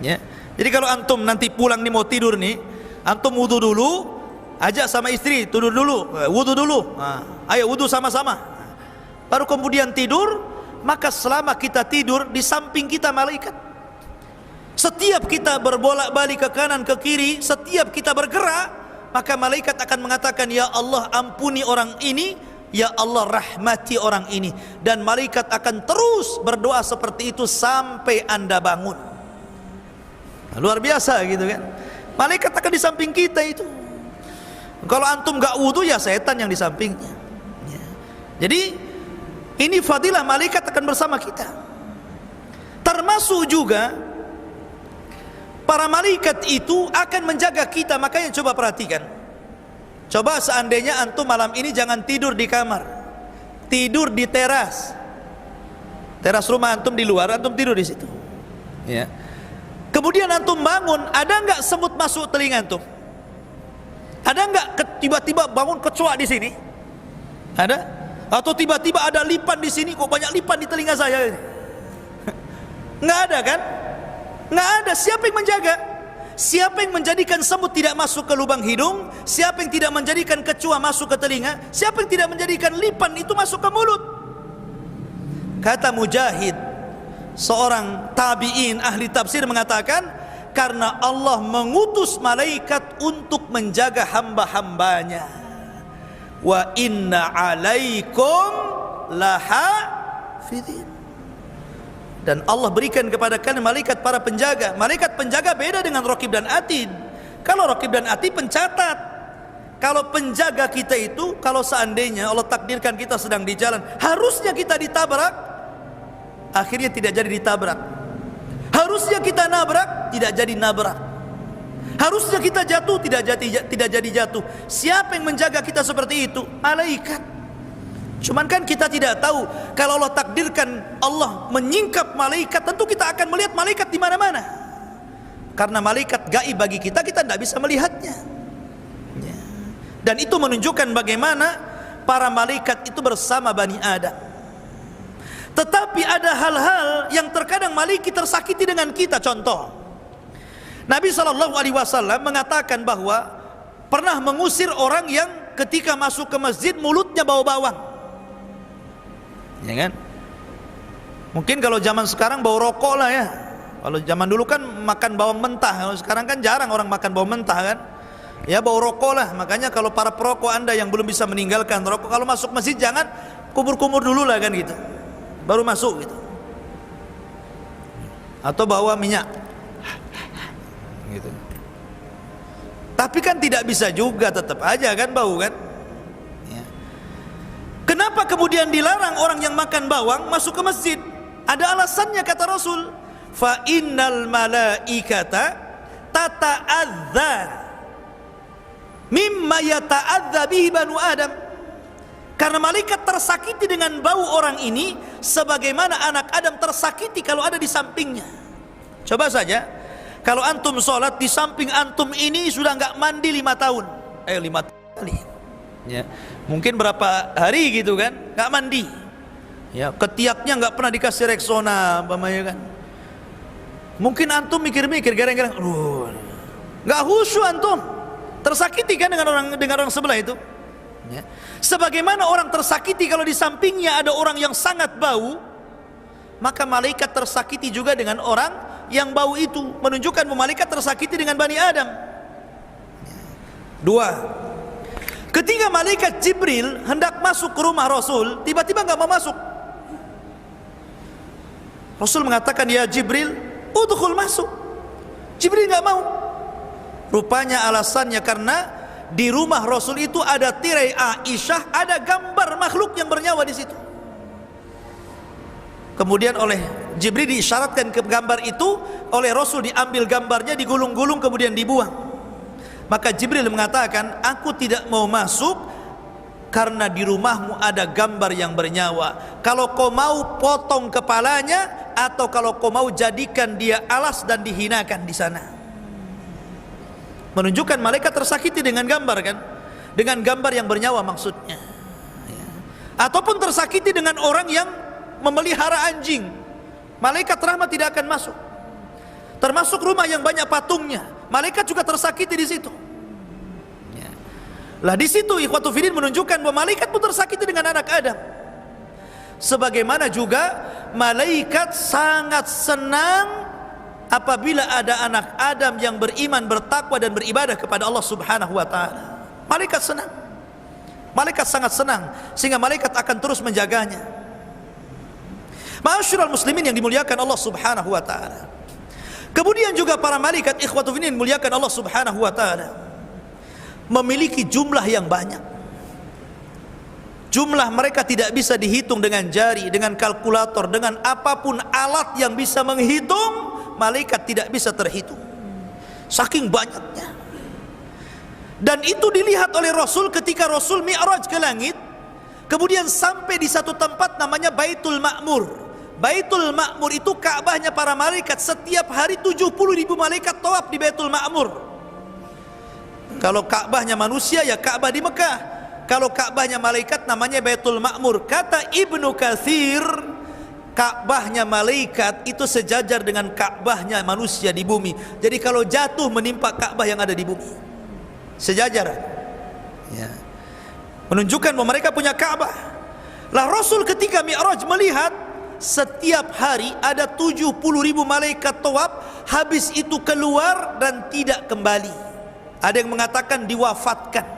S1: ya. Jadi kalau antum nanti pulang nih mau tidur nih, antum wudu dulu, ajak sama istri tidur dulu, wudu dulu. Ayo wudu sama-sama. Baru kemudian tidur, maka selama kita tidur di samping kita malaikat. Setiap kita berbolak-balik ke kanan ke kiri, setiap kita bergerak, maka malaikat akan mengatakan, ya Allah ampuni orang ini, ya Allah rahmati orang ini. Dan malaikat akan terus berdoa seperti itu sampai anda bangun. Luar biasa gitu kan. Malaikat akan di samping kita itu. Kalau antum gak wudu, ya setan yang di sampingnya ya. Jadi ini fadilah malaikat akan bersama kita. Termasuk juga para malaikat itu akan menjaga kita. Makanya coba perhatikan. Coba seandainya antum malam ini jangan tidur di kamar, tidur di teras. Teras rumah antum di luar, antum tidur di situ ya. Kemudian antum bangun, ada nggak semut masuk telinga antum? Ada nggak tiba-tiba bangun kecoa di sini? Ada? Atau tiba-tiba ada lipan di sini, kok banyak lipan di telinga saya? Nggak ada kan? Nggak ada. Siapa yang menjaga? Siapa yang menjadikan semut tidak masuk ke lubang hidung? Siapa yang tidak menjadikan kecoa masuk ke telinga? Siapa yang tidak menjadikan lipan itu masuk ke mulut? Kata Mujahid, seorang tabi'in ahli tafsir, mengatakan, karena Allah mengutus malaikat untuk menjaga hamba-hambanya. Wa inna alaikum lahafidhin. Dan Allah berikan kepada kalian malaikat para penjaga. Malaikat penjaga beda dengan Raqib dan Atid. Kalau Raqib dan Atid pencatat. Kalau penjaga kita itu, kalau seandainya Allah takdirkan kita sedang di jalan, harusnya kita ditabrak, akhirnya tidak jadi ditabrak. Harusnya kita nabrak, tidak jadi nabrak. Harusnya kita jatuh, tidak jadi jatuh. Siapa yang menjaga kita seperti itu? Malaikat. Cuman kan kita tidak tahu, kalau Allah takdirkan Allah menyingkap malaikat, tentu kita akan melihat malaikat di mana-mana. Karena malaikat gaib bagi kita tidak bisa melihatnya. Dan itu menunjukkan bagaimana para malaikat itu bersama Bani Adam. Tetapi ada hal-hal yang terkadang malaikat tersakiti dengan kita. Contoh, Nabi SAW mengatakan bahwa pernah mengusir orang yang ketika masuk ke masjid mulutnya bau bawang. Ya kan? Mungkin kalau zaman sekarang bau rokok lah ya. Kalau zaman dulu kan makan bawang mentah. Kalau sekarang kan jarang orang makan bawang mentah kan. Ya bau rokok lah. Makanya kalau para perokok anda yang belum bisa meninggalkan rokok, kalau masuk masjid jangan kumur-kumur dulu lah kan gitu, baru masuk gitu. Atau bawa minyak gitu. Tapi kan tidak bisa juga, tetap aja kan bau kan. Kenapa kemudian dilarang orang yang makan bawang masuk ke masjid? Ada alasannya, kata Rasul, fa innal malaikata tata'adza mimma yata'adza bihi banu Adam. Karena malaikat tersakiti dengan bau orang ini sebagaimana anak Adam tersakiti kalau ada di sampingnya. Coba saja, kalau antum sholat di samping antum ini sudah nggak mandi 5 tahun, 5 kali ya. Mungkin berapa hari gitu kan, nggak mandi ya, ketiaknya nggak pernah dikasih Rexona umpamanya kan. Mungkin antum mikir-mikir gara-gara nggak khusyuk, antum tersakiti kan dengan orang sebelah itu Ya. Sebagaimana orang tersakiti kalau di sampingnya ada orang yang sangat bau, maka malaikat tersakiti juga dengan orang yang bau itu, menunjukkan bahwa malaikat tersakiti dengan Bani Adam. Dua, ketika malaikat Jibril hendak masuk ke rumah Rasul, tiba-tiba nggak mau masuk. Rasul mengatakan, ya Jibril, udkhul, masuk. Jibril nggak mau. Rupanya alasannya karena di rumah Rasul itu ada tirai Aisyah, ada gambar makhluk yang bernyawa di situ. Kemudian oleh Jibril diisyaratkan ke gambar itu, oleh Rasul diambil gambarnya, digulung-gulung, kemudian dibuang. Maka Jibril mengatakan, aku tidak mau masuk karena di rumahmu ada gambar yang bernyawa. Kalau kau mau potong kepalanya, atau kalau kau mau jadikan dia alas dan dihinakan di sana. Menunjukkan malaikat tersakiti dengan gambar, kan? Dengan gambar yang bernyawa maksudnya. Ataupun tersakiti dengan orang yang memelihara anjing, malaikat rahmat tidak akan masuk. Termasuk rumah yang banyak patungnya, malaikat juga tersakiti di situ. Lah di situ ikhwatu fillah menunjukkan bahwa malaikat pun tersakiti dengan anak Adam. Sebagaimana juga malaikat sangat senang apabila ada anak Adam yang beriman, bertakwa dan beribadah kepada Allah Subhanahu wa taala. Malaikat senang. Malaikat sangat senang sehingga malaikat akan terus menjaganya. Ma'asyiral muslimin yang dimuliakan Allah Subhanahu wa taala. Kemudian juga para malaikat ikhwatu fillah dimuliakan Allah Subhanahu wa taala memiliki jumlah yang banyak. Jumlah mereka tidak bisa dihitung dengan jari, dengan kalkulator, dengan apapun alat yang bisa menghitung, malaikat tidak bisa terhitung. Saking banyaknya. Dan itu dilihat oleh Rasul ketika Rasul Mi'raj ke langit, kemudian sampai di satu tempat namanya Baitul Ma'mur. Baitul Ma'mur itu Ka'bahnya para malaikat. Setiap hari 70.000 malaikat tawaf di Baitul Ma'mur. Kalau Ka'bahnya manusia, ya Ka'bah di Mekah. Kalau Ka'bahnya malaikat, namanya Baitul Ma'mur. Kata Ibnu Katsir, Ka'bahnya malaikat itu sejajar dengan Ka'bahnya manusia di bumi. Jadi kalau jatuh menimpa Ka'bah yang ada di bumi, sejajar. Ya. Menunjukkan bahwa mereka punya Ka'bah. Lah Rasul ketika Mi'raj melihat setiap hari ada 70.000 malaikat tawaf, habis itu keluar dan tidak kembali. Ada yang mengatakan diwafatkan.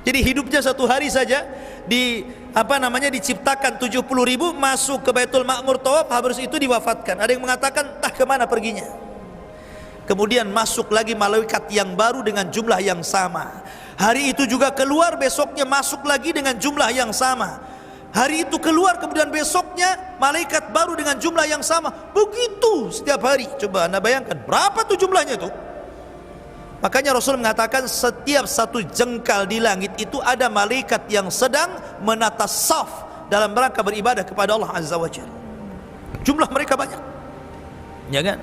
S1: Jadi hidupnya satu hari saja diciptakan 70.000, masuk ke Baitul Ma'mur tawaf, habis itu diwafatkan. Ada yang mengatakan entah kemana perginya. Kemudian masuk lagi malaikat yang baru dengan jumlah yang sama. Hari itu juga keluar, besoknya masuk lagi dengan jumlah yang sama. Hari itu keluar, kemudian besoknya malaikat baru dengan jumlah yang sama. Begitu setiap hari. Coba Anda bayangkan berapa tuh jumlahnya tuh. Makanya Rasul mengatakan setiap satu jengkal di langit itu ada malaikat yang sedang menata saf dalam rangka beribadah kepada Allah Azza wa Jalla. Jumlah mereka banyak, ya kan?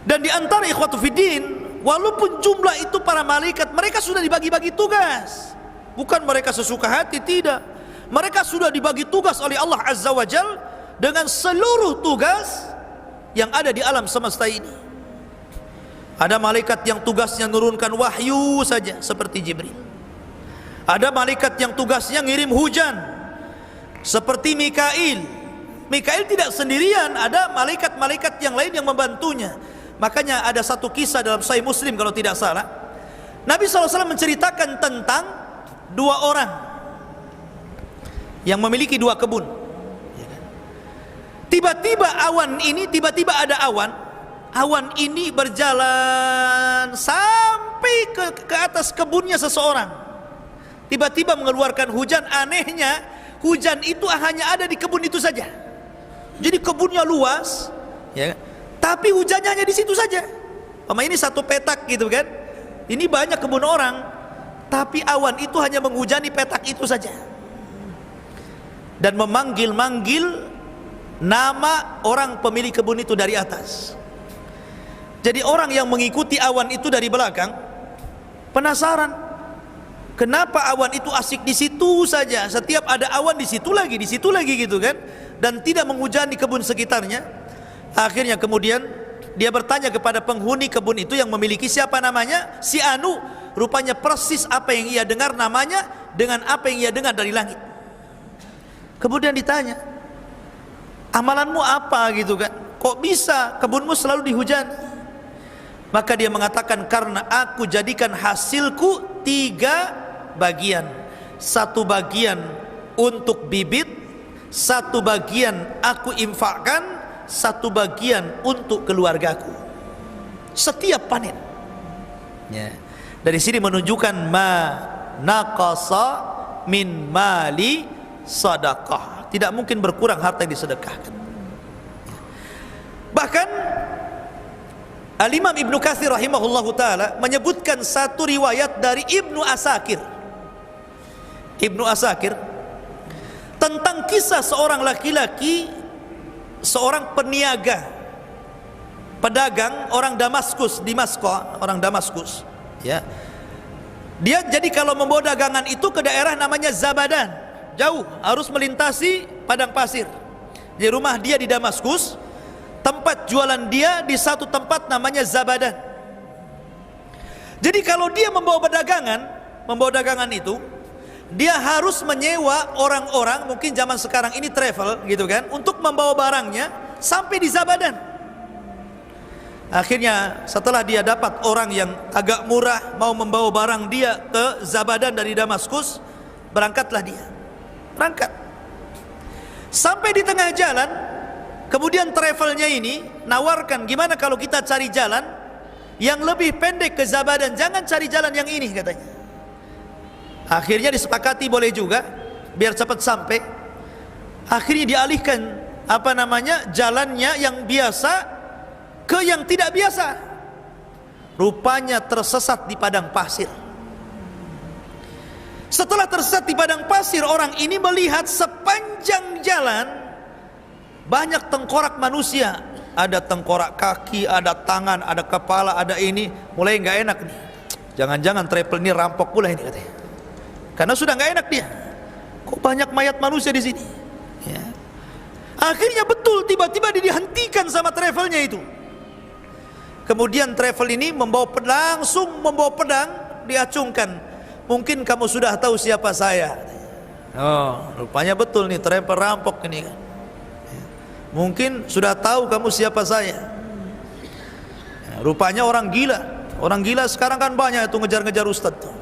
S1: Dan di antara ikhwatu fiddin, walaupun jumlah itu para malaikat, mereka sudah dibagi-bagi tugas. Bukan mereka sesuka hati, tidak. Mereka sudah dibagi tugas oleh Allah Azza wa Jalla dengan seluruh tugas yang ada di alam semesta ini. Ada malaikat yang tugasnya menurunkan wahyu saja seperti Jibril. Ada malaikat yang tugasnya ngirim hujan seperti Mikail. Mikail tidak sendirian, ada malaikat-malaikat yang lain yang membantunya. Makanya ada satu kisah dalam Sahih Muslim kalau tidak salah, Nabi SAW menceritakan tentang dua orang yang memiliki dua kebun. Tiba-tiba ada awan. Awan ini berjalan sampai ke atas kebunnya seseorang. Tiba-tiba mengeluarkan hujan. Anehnya hujan itu hanya ada di kebun itu saja. Jadi kebunnya luas, ya, tapi hujannya hanya di situ saja. Ini satu petak gitu kan. Ini banyak kebun orang, tapi awan itu hanya menghujani petak itu saja. Dan memanggil-manggil nama orang pemilik kebun itu dari atas. Jadi orang yang mengikuti awan itu dari belakang penasaran, kenapa awan itu asik di situ saja? Setiap ada awan di situ lagi gitu kan, dan tidak menghujani kebun sekitarnya. Akhirnya kemudian dia bertanya kepada penghuni kebun itu yang memiliki, siapa namanya? Si Anu. Rupanya persis apa yang ia dengar namanya dengan apa yang ia dengar dari langit. Kemudian ditanya, amalanmu apa gitu kan? Kok bisa kebunmu selalu dihujani? Maka dia mengatakan, karena aku jadikan hasilku 3 bagian. 1 bagian untuk bibit, 1 bagian aku infakkan, 1 bagian untuk keluargaku setiap panen. Ya. Dari sini menunjukkan ma naqasa min mali sadaqah, tidak mungkin berkurang harta yang disedekahkan. Bahkan Al-Imam Ibnu Katsir rahimahullahu taala menyebutkan satu riwayat dari Ibnu Asakir. Ibnu Asakir tentang kisah seorang laki-laki, seorang peniaga, pedagang orang Damaskus, orang Damaskus, ya. Dia jadi kalau membawa dagangan itu ke daerah namanya Zabadan, jauh, harus melintasi padang pasir. Di rumah dia di Damaskus, tempat jualan dia di satu tempat namanya Zabadan. Jadi kalau dia membawa dagangan itu, dia harus menyewa orang-orang, mungkin zaman sekarang ini travel gitu kan, untuk membawa barangnya sampai di Zabadan. Akhirnya setelah dia dapat orang yang agak murah mau membawa barang dia ke Zabadan dari Damaskus, berangkatlah dia. Berangkat. Sampai di tengah jalan, kemudian travelnya ini nawarkan, gimana kalau kita cari jalan yang lebih pendek ke Zabadan, jangan cari jalan yang ini katanya. Akhirnya disepakati boleh juga, biar cepat sampai. Akhirnya dialihkan jalannya yang biasa ke yang tidak biasa. Rupanya tersesat di padang pasir. Setelah tersesat di padang pasir, orang ini melihat sepanjang jalan banyak tengkorak manusia. Ada tengkorak kaki, ada tangan, ada kepala, ada ini. Mulai nggak enak nih. Jangan-jangan travel ini rampok pula ini katanya. Karena sudah nggak enak dia. Kok banyak mayat manusia di sini? Ya. Akhirnya betul, tiba-tiba dihentikan sama travelnya itu. Kemudian travel ini langsung membawa pedang, diacungkan. Mungkin kamu sudah tahu siapa saya. Oh, rupanya betul nih travel rampok ini kan. Ya. Mungkin sudah tahu kamu siapa saya. Ya, rupanya orang gila. Orang gila sekarang kan banyak itu ngejar-ngejar ustadz tuh.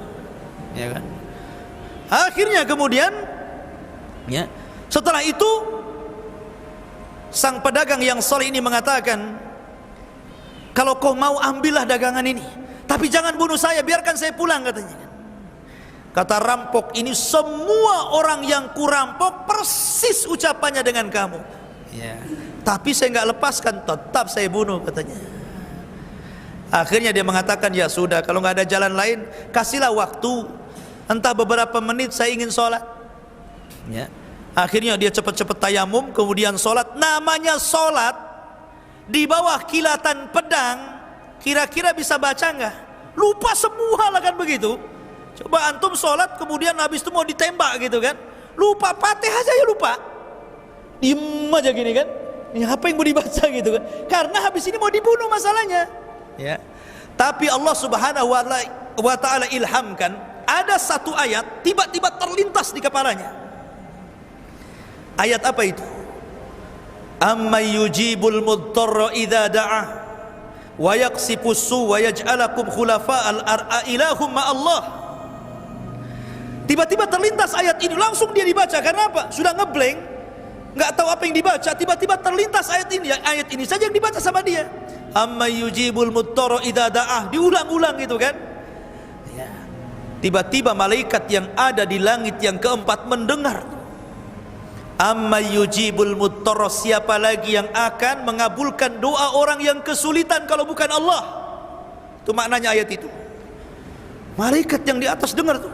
S1: Ya kan? Akhirnya kemudian, ya, setelah itu sang pedagang yang soleh ini mengatakan, kalau kau mau ambillah dagangan ini, tapi jangan bunuh saya, biarkan saya pulang katanya. Kata rampok ini, semua orang yang kurampok persis ucapannya dengan kamu. Ya. Tapi saya nggak lepaskan, tetap saya bunuh katanya. Akhirnya dia mengatakan, ya sudah, kalau nggak ada jalan lain, kasihlah waktu. Entah beberapa menit saya ingin sholat. Ya. Akhirnya dia cepat-cepat tayamum, kemudian sholat. Namanya sholat di bawah kilatan pedang, kira-kira bisa baca nggak? Lupa semua lah kan begitu. Coba antum sholat, kemudian habis itu mau ditembak gitu kan, lupa Fatihah saja lupa. Diem aja gini kan. Ini apa yang mau dibaca gitu kan? Karena habis ini mau dibunuh masalahnya. Ya. Tapi Allah Subhanahu wa Ta'ala ilhamkan. Ada satu ayat tiba-tiba terlintas di kepalanya. Ayat apa itu? Amma yujibul mudtarra idza da'ah wa yaqsifus su wa yaj'alakum khulafa'al ar'a ilahum ma Allah. Tiba-tiba terlintas ayat ini, langsung dia dibaca. Karena apa? Sudah ngeblank, nggak tahu apa yang dibaca. Tiba-tiba terlintas ayat ini. Ayat ini saja yang dibaca sama dia. Amma yujibul mudtarra idza da'ah, diulang-ulang gitu kan. Tiba-tiba malaikat yang ada di langit yang keempat mendengar. Amma yujibul mudtarra, siapa lagi yang akan mengabulkan doa orang yang kesulitan kalau bukan Allah? Itu maknanya ayat itu. Malaikat yang di atas dengar tuh.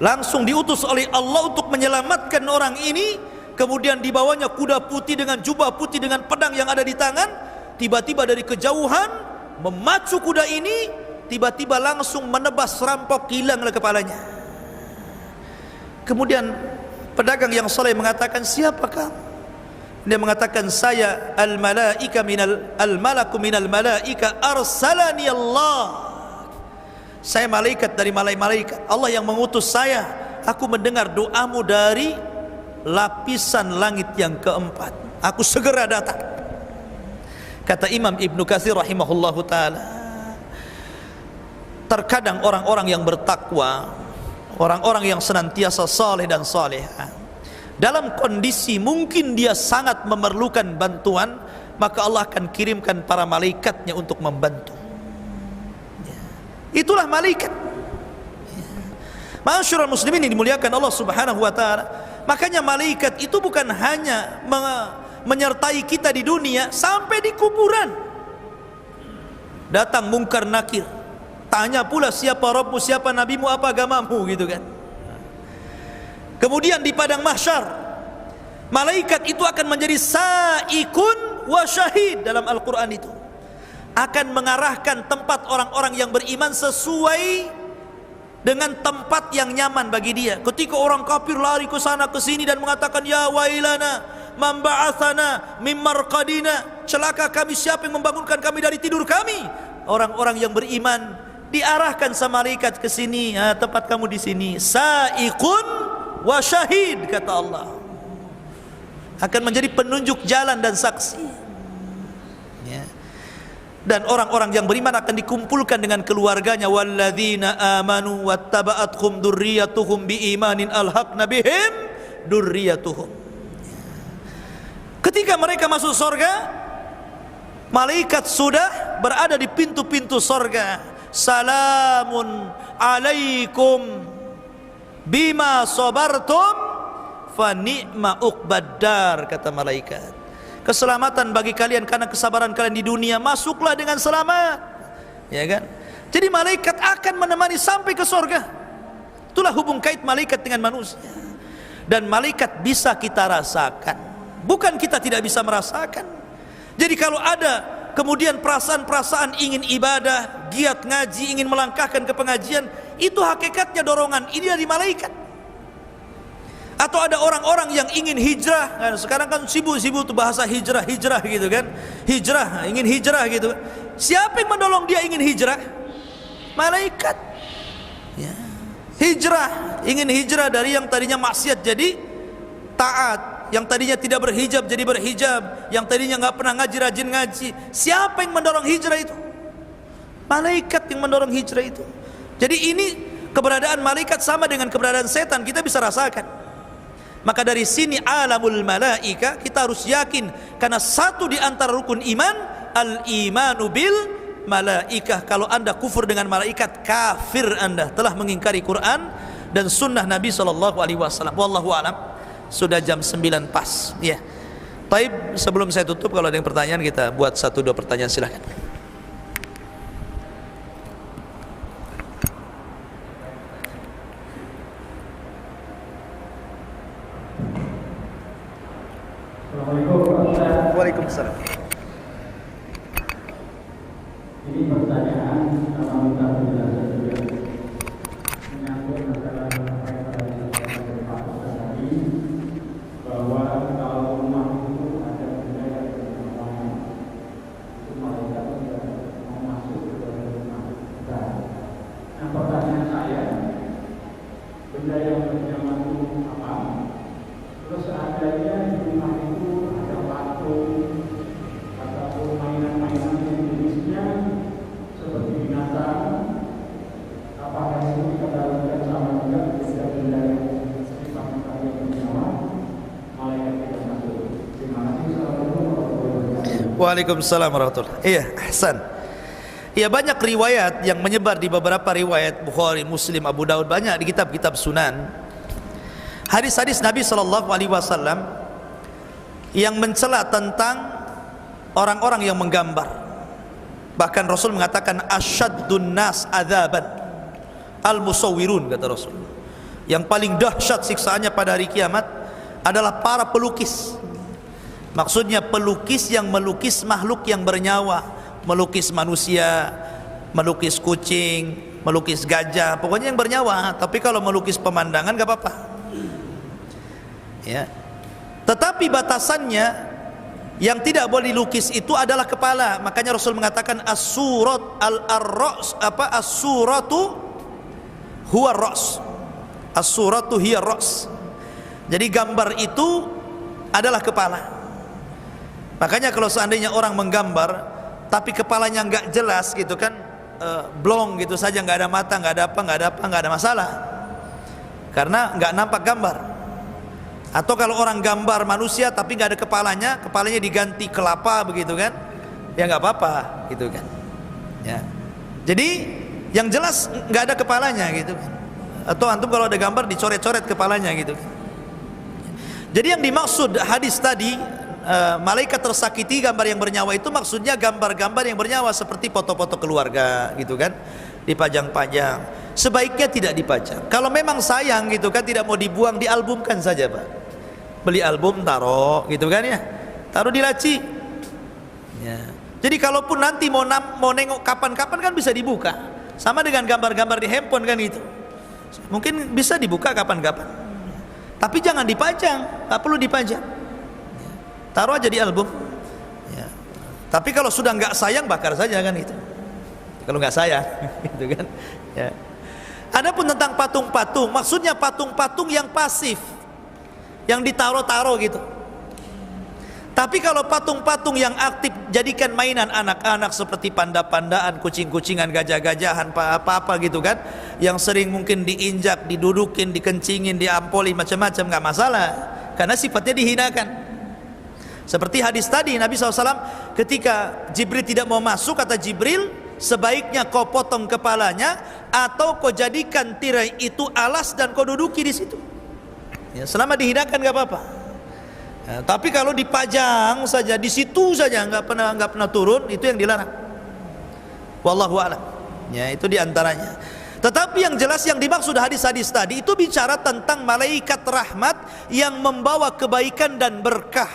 S1: Langsung diutus oleh Allah untuk menyelamatkan orang ini. Kemudian dibawanya kuda putih dengan jubah putih dengan pedang yang ada di tangan. Tiba-tiba dari kejauhan memacu kuda ini, tiba-tiba langsung menebas rampok, hilanglah kepalanya. Kemudian pedagang yang soleh mengatakan, siapakah? Dia mengatakan, saya al-malaku minal malaika arsalani Allah. Saya malaikat dari malaikat. Allah yang mengutus saya aku mendengar doamu dari lapisan langit yang keempat, aku segera datang. Kata Imam Ibnu Katsir rahimahullahu ta'ala, terkadang orang-orang yang bertakwa, orang-orang yang senantiasa saleh dan salehah, dalam kondisi mungkin dia sangat memerlukan bantuan, maka Allah akan kirimkan para malaikatnya untuk membantu. Itulah malaikat. Ma'asyiral muslimin yang dimuliakan Allah Subhanahu wa taala, makanya malaikat itu bukan hanya menyertai kita di dunia, sampai di kuburan datang mungkar nakir, tanya pula siapa Rabbmu, siapa nabimu, apa agamamu, gitu kan. Kemudian di padang mahsyar, malaikat itu akan menjadi sa'ikun wa syahid. Dalam Al-Quran itu akan mengarahkan tempat orang-orang yang beriman sesuai dengan tempat yang nyaman bagi dia. Ketika orang kafir lari ke sana ke sini dan mengatakan, ya wailana man ba'atsana mim marqadina, celaka kami, siapa yang membangunkan kami dari tidur kami, orang-orang yang beriman diarahkan sama malaikat ke sini, tempat kamu di sini, saiqun wa syahid, kata Allah, akan menjadi penunjuk jalan dan saksi, ya. Dan orang-orang yang beriman akan dikumpulkan dengan keluarganya, walladzina amanu wattaba'athum dzurriyyatuhum biimanin alhaqna bihim dzurriyyatuhum. Ketika mereka masuk surga, malaikat sudah berada di pintu-pintu surga. Salamun alaikum bima sabartum fa ni'ma uqbaddar, kata malaikat. Keselamatan bagi kalian karena kesabaran kalian di dunia, masuklah dengan selamat, ya kan? Jadi malaikat akan menemani sampai ke surga. Itulah hubung kait malaikat dengan manusia. Dan malaikat bisa kita rasakan, bukan kita tidak bisa merasakan. Jadi kalau ada kemudian perasaan-perasaan ingin ibadah, giat ngaji, ingin melangkahkan ke pengajian, itu hakikatnya dorongan ini dari malaikat. Atau ada orang-orang yang ingin hijrah, kan sekarang kan sibuk-sibuk tuh bahasa hijrah gitu kan, hijrah, ingin hijrah gitu. Siapa yang mendorong dia ingin hijrah? Malaikat, ya. Hijrah, ingin hijrah dari yang tadinya maksiat jadi taat, yang tadinya tidak berhijab jadi berhijab, yang tadinya nggak pernah ngaji rajin ngaji. Siapa yang mendorong hijrah itu? Malaikat yang mendorong hijrah itu. Jadi ini keberadaan malaikat sama dengan keberadaan setan, kita bisa rasakan. Maka dari sini alamul malaika kita harus yakin, karena satu di antara rukun iman al-imanu bil malaikah. Kalau anda kufur dengan malaikat, kafir anda, telah mengingkari Quran dan sunnah Nabi SAW. Wallahu a'lam. Sudah jam 9 pas, ya. Baik, sebelum saya tutup, kalau ada yang pertanyaan kita buat 1-2 pertanyaan, silahkan. Waalaikumsalam.
S2: Ini pertanyaan sama minta penjelasan juga menyangkut masalah apa yang Pak Ustaz tadi, bahwa kalau rumah itu ada benda yang bertentangan, itu malaikat tidak mau masuk ke dalam rumah kita. Nah, pertanyaan saya, benda yang berjamaah itu apa? Terus adanya di rumah itu ada patung ataupun mainan-mainan yang jenisnya seperti binatang, apakah itu dikatakan sama juga benda-benda yang sifatnya yang bernyawa, malaikat tidak masuk. Terima kasih. Assalamualaikum warahmatullahi wabarakatuh.
S1: Waalaikumsalam warahmatullahi wabarakatuh. Iya, ahsan. Ya, banyak riwayat yang menyebar di beberapa riwayat Bukhari, Muslim, Abu Daud, banyak di kitab-kitab Sunan. Hadis-hadis Nabi SAW yang mencela tentang orang-orang yang menggambar. Bahkan Rasul mengatakan asyaddun nas adzaban al-musawwirun, kata Rasul. Yang paling dahsyat siksaannya pada hari kiamat adalah para pelukis. Maksudnya pelukis yang melukis makhluk yang bernyawa, melukis manusia, melukis kucing, melukis gajah, pokoknya yang bernyawa. Tapi kalau melukis pemandangan gak apa-apa, ya. Tetapi batasannya yang tidak boleh dilukis itu adalah kepala. Makanya Rasul mengatakan as-surat al-ras, as-suratu huwa ar-ras. As-suratu hiya ra's. Jadi gambar itu adalah kepala. Makanya kalau seandainya orang menggambar tapi kepalanya nggak jelas gitu kan, blong gitu saja, nggak ada mata, nggak ada apa, nggak ada masalah, karena nggak nampak gambar. Atau kalau orang gambar manusia tapi nggak ada kepalanya, kepalanya diganti kelapa begitu kan, ya nggak apa-apa gitu kan. Ya. Jadi yang jelas nggak ada kepalanya gitu kan. Atau antum kalau ada gambar dicoret-coret kepalanya gitu. Jadi yang dimaksud hadis tadi, malaikat tersakiti gambar yang bernyawa itu maksudnya gambar-gambar yang bernyawa seperti foto-foto keluarga gitu kan, dipajang-pajang. Sebaiknya tidak dipajang. Kalau memang sayang gitu kan, tidak mau dibuang, dialbumkan saja Pak. Beli album taruh gitu kan ya, taruh di laci ya. Jadi kalaupun nanti mau nengok kapan-kapan kan bisa dibuka. Sama dengan gambar-gambar di handphone kan itu, mungkin bisa dibuka kapan-kapan. Tapi jangan dipajang, tak perlu dipajang, taruh aja di album ya. Tapi kalau sudah nggak sayang, bakar saja kan itu, kalau nggak sayang gitu kan ya. Adapun tentang patung-patung, maksudnya patung-patung yang pasif, yang ditaruh-taruh gitu. Tapi kalau patung-patung yang aktif, jadikan mainan anak-anak seperti panda-pandaan, kucing-kucingan, gajah-gajahan, apa-apa gitu kan, yang sering mungkin diinjak, didudukin, dikencingin, diampoli, macam-macam, nggak masalah, karena sifatnya dihinakan. Seperti hadis tadi, Nabi SAW ketika Jibril tidak mau masuk, kata Jibril, sebaiknya kau potong kepalanya atau kau jadikan tirai itu alas dan kau duduki di situ. Ya, selama dihinakan nggak apa-apa. Ya, tapi kalau dipajang saja di situ saja, nggak pernah turun, itu yang dilarang. Wallahu a'lam. Ya, itu diantaranya. Tetapi yang jelas yang dimaksud hadis-hadis tadi itu bicara tentang malaikat rahmat yang membawa kebaikan dan berkah.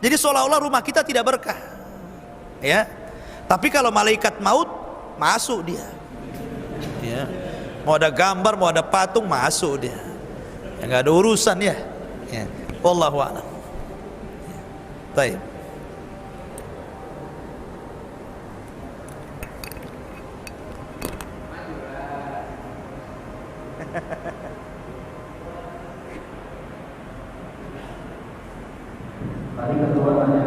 S1: Jadi seolah-olah rumah kita tidak berkah. Ya. Tapi kalau malaikat maut masuk dia. Ya. Mau ada gambar, mau ada patung, masuk dia. Ya, nggak ada urusan ya. Ya. Wallahu a'lam. Ya. Baik.
S2: Tadi kedua tanya.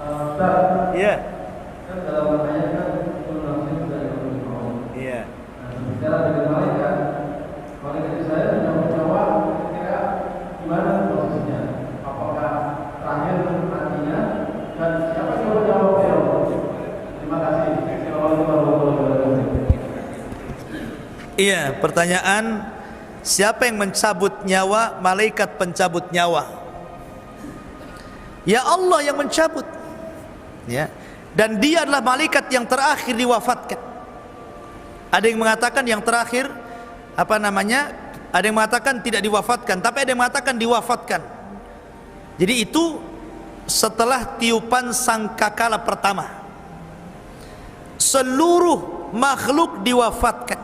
S2: Ustaz,
S1: Iya.
S2: kan dalam ayat kan itu langsung dari Allah.
S1: Iya.
S2: Bicara dengan malaikat saya menjawab kira-kira gimana prosesnya? Apakah terakhir artinya dan siapa yang menjawab ya? Terima kasih. Assalamualaikum warahmatullahi wabarakatuh.
S1: Iya, pertanyaan, siapa yang mencabut nyawa? Malaikat pencabut nyawa. Ya Allah yang mencabut. Ya. Dan dia adalah malaikat yang terakhir diwafatkan. Ada yang mengatakan yang terakhir apa namanya? Ada yang mengatakan tidak diwafatkan, tapi ada yang mengatakan diwafatkan. Jadi itu setelah tiupan sangkakala pertama. Seluruh makhluk diwafatkan.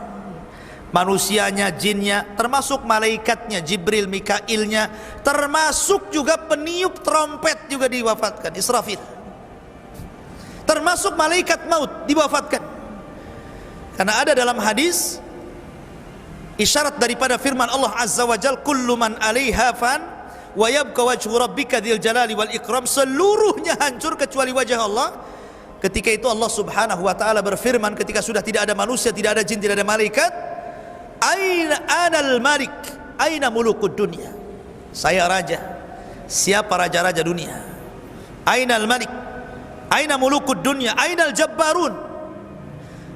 S1: Manusianya, jinnya, termasuk malaikatnya, Jibril, Mikailnya, termasuk juga peniup trompet juga diwafatkan, Israfil. Termasuk malaikat maut diwafatkan. Karena ada dalam hadis isyarat daripada firman Allah Azza wa Jal, kullu man 'alaiha fan wa yabqa wajhu rabbika dzil jalali wal ikram, seluruhnya hancur kecuali wajah Allah. Ketika itu Allah Subhanahu wa taala berfirman ketika sudah tidak ada manusia, tidak ada jin, tidak ada malaikat, aina anal malik, aina mulukud dunia, saya raja, siapa raja-raja dunia? Ainal malik, aina mulukud dunia, ainal jabbarun.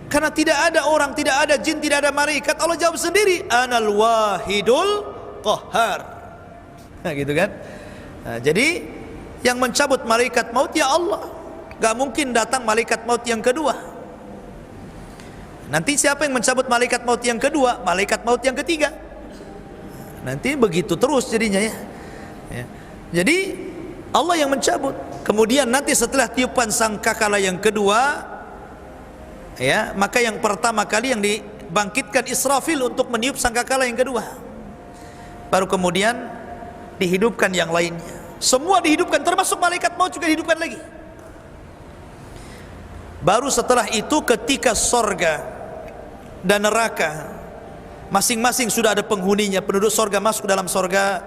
S1: Karena tidak ada orang, tidak ada jin, tidak ada malaikat, Allah jawab sendiri, anal wahidul qahhar. Nah, gitu kan. Nah, jadi yang mencabut malaikat maut ya Allah. Gak mungkin datang malaikat maut yang kedua. Nanti siapa yang mencabut malaikat maut yang kedua? Malaikat maut yang ketiga. Nanti begitu terus jadinya ya. Jadi Allah yang mencabut. Kemudian nanti setelah tiupan sangkakala yang kedua, ya, maka yang pertama kali yang dibangkitkan Israfil untuk meniup sangkakala yang kedua. Baru kemudian dihidupkan yang lainnya. Semua dihidupkan, termasuk malaikat maut juga dihidupkan lagi. Baru setelah itu ketika sorga dan neraka masing-masing sudah ada penghuninya. Penduduk sorga masuk ke dalam sorga,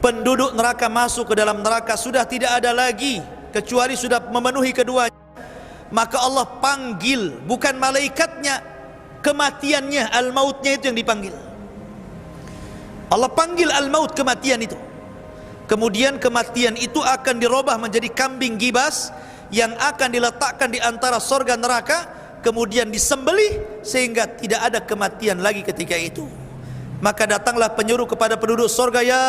S1: penduduk neraka masuk ke dalam neraka. Sudah tidak ada lagi kecuali sudah memenuhi keduanya. Maka Allah panggil, bukan malaikatnya, kematiannya, al-mautnya itu yang dipanggil. Allah panggil al-maut, kematian itu. Kemudian kematian itu akan dirubah menjadi kambing gibas yang akan diletakkan di antara sorga neraka, kemudian disembelih sehingga tidak ada kematian lagi ketika itu. Maka datanglah penyuruh kepada penduduk sorga, ya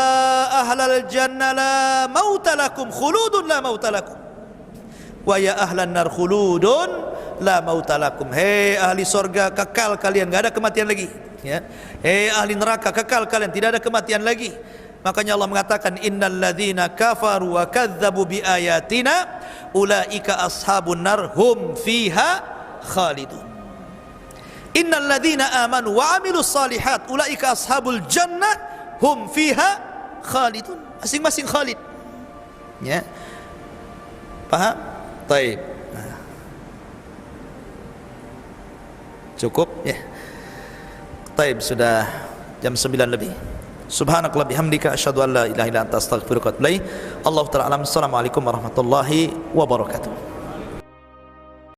S1: ahlal jannah la mautalakum khuludun la mautalakum, wa ya ahlan nar khuludun la mautalakum. Hei ahli sorga, kekal kalian, tidak ada kematian lagi, ya. Hei ahli neraka, kekal kalian, tidak ada kematian lagi. Makanya Allah mengatakan, innal ladzina kafaru wa kadzdzabu bi ayatina ulaika ashabun nar hum fiha khalidun. Innal ladzina amanu wa amilus salihat ulaika ashabul jannah hum fiha khalidun. Masing-masing khalid, ya. Paham? Baik. Cukup, ya. Baik, sudah jam 9 lebih. Subhanakallah bihamdika asyhadu an la ilaha illa anta astaghfiruka wa atubu ilaik. Allahu ta'ala alam. Assalamualaikum warahmatullahi wabarakatuh.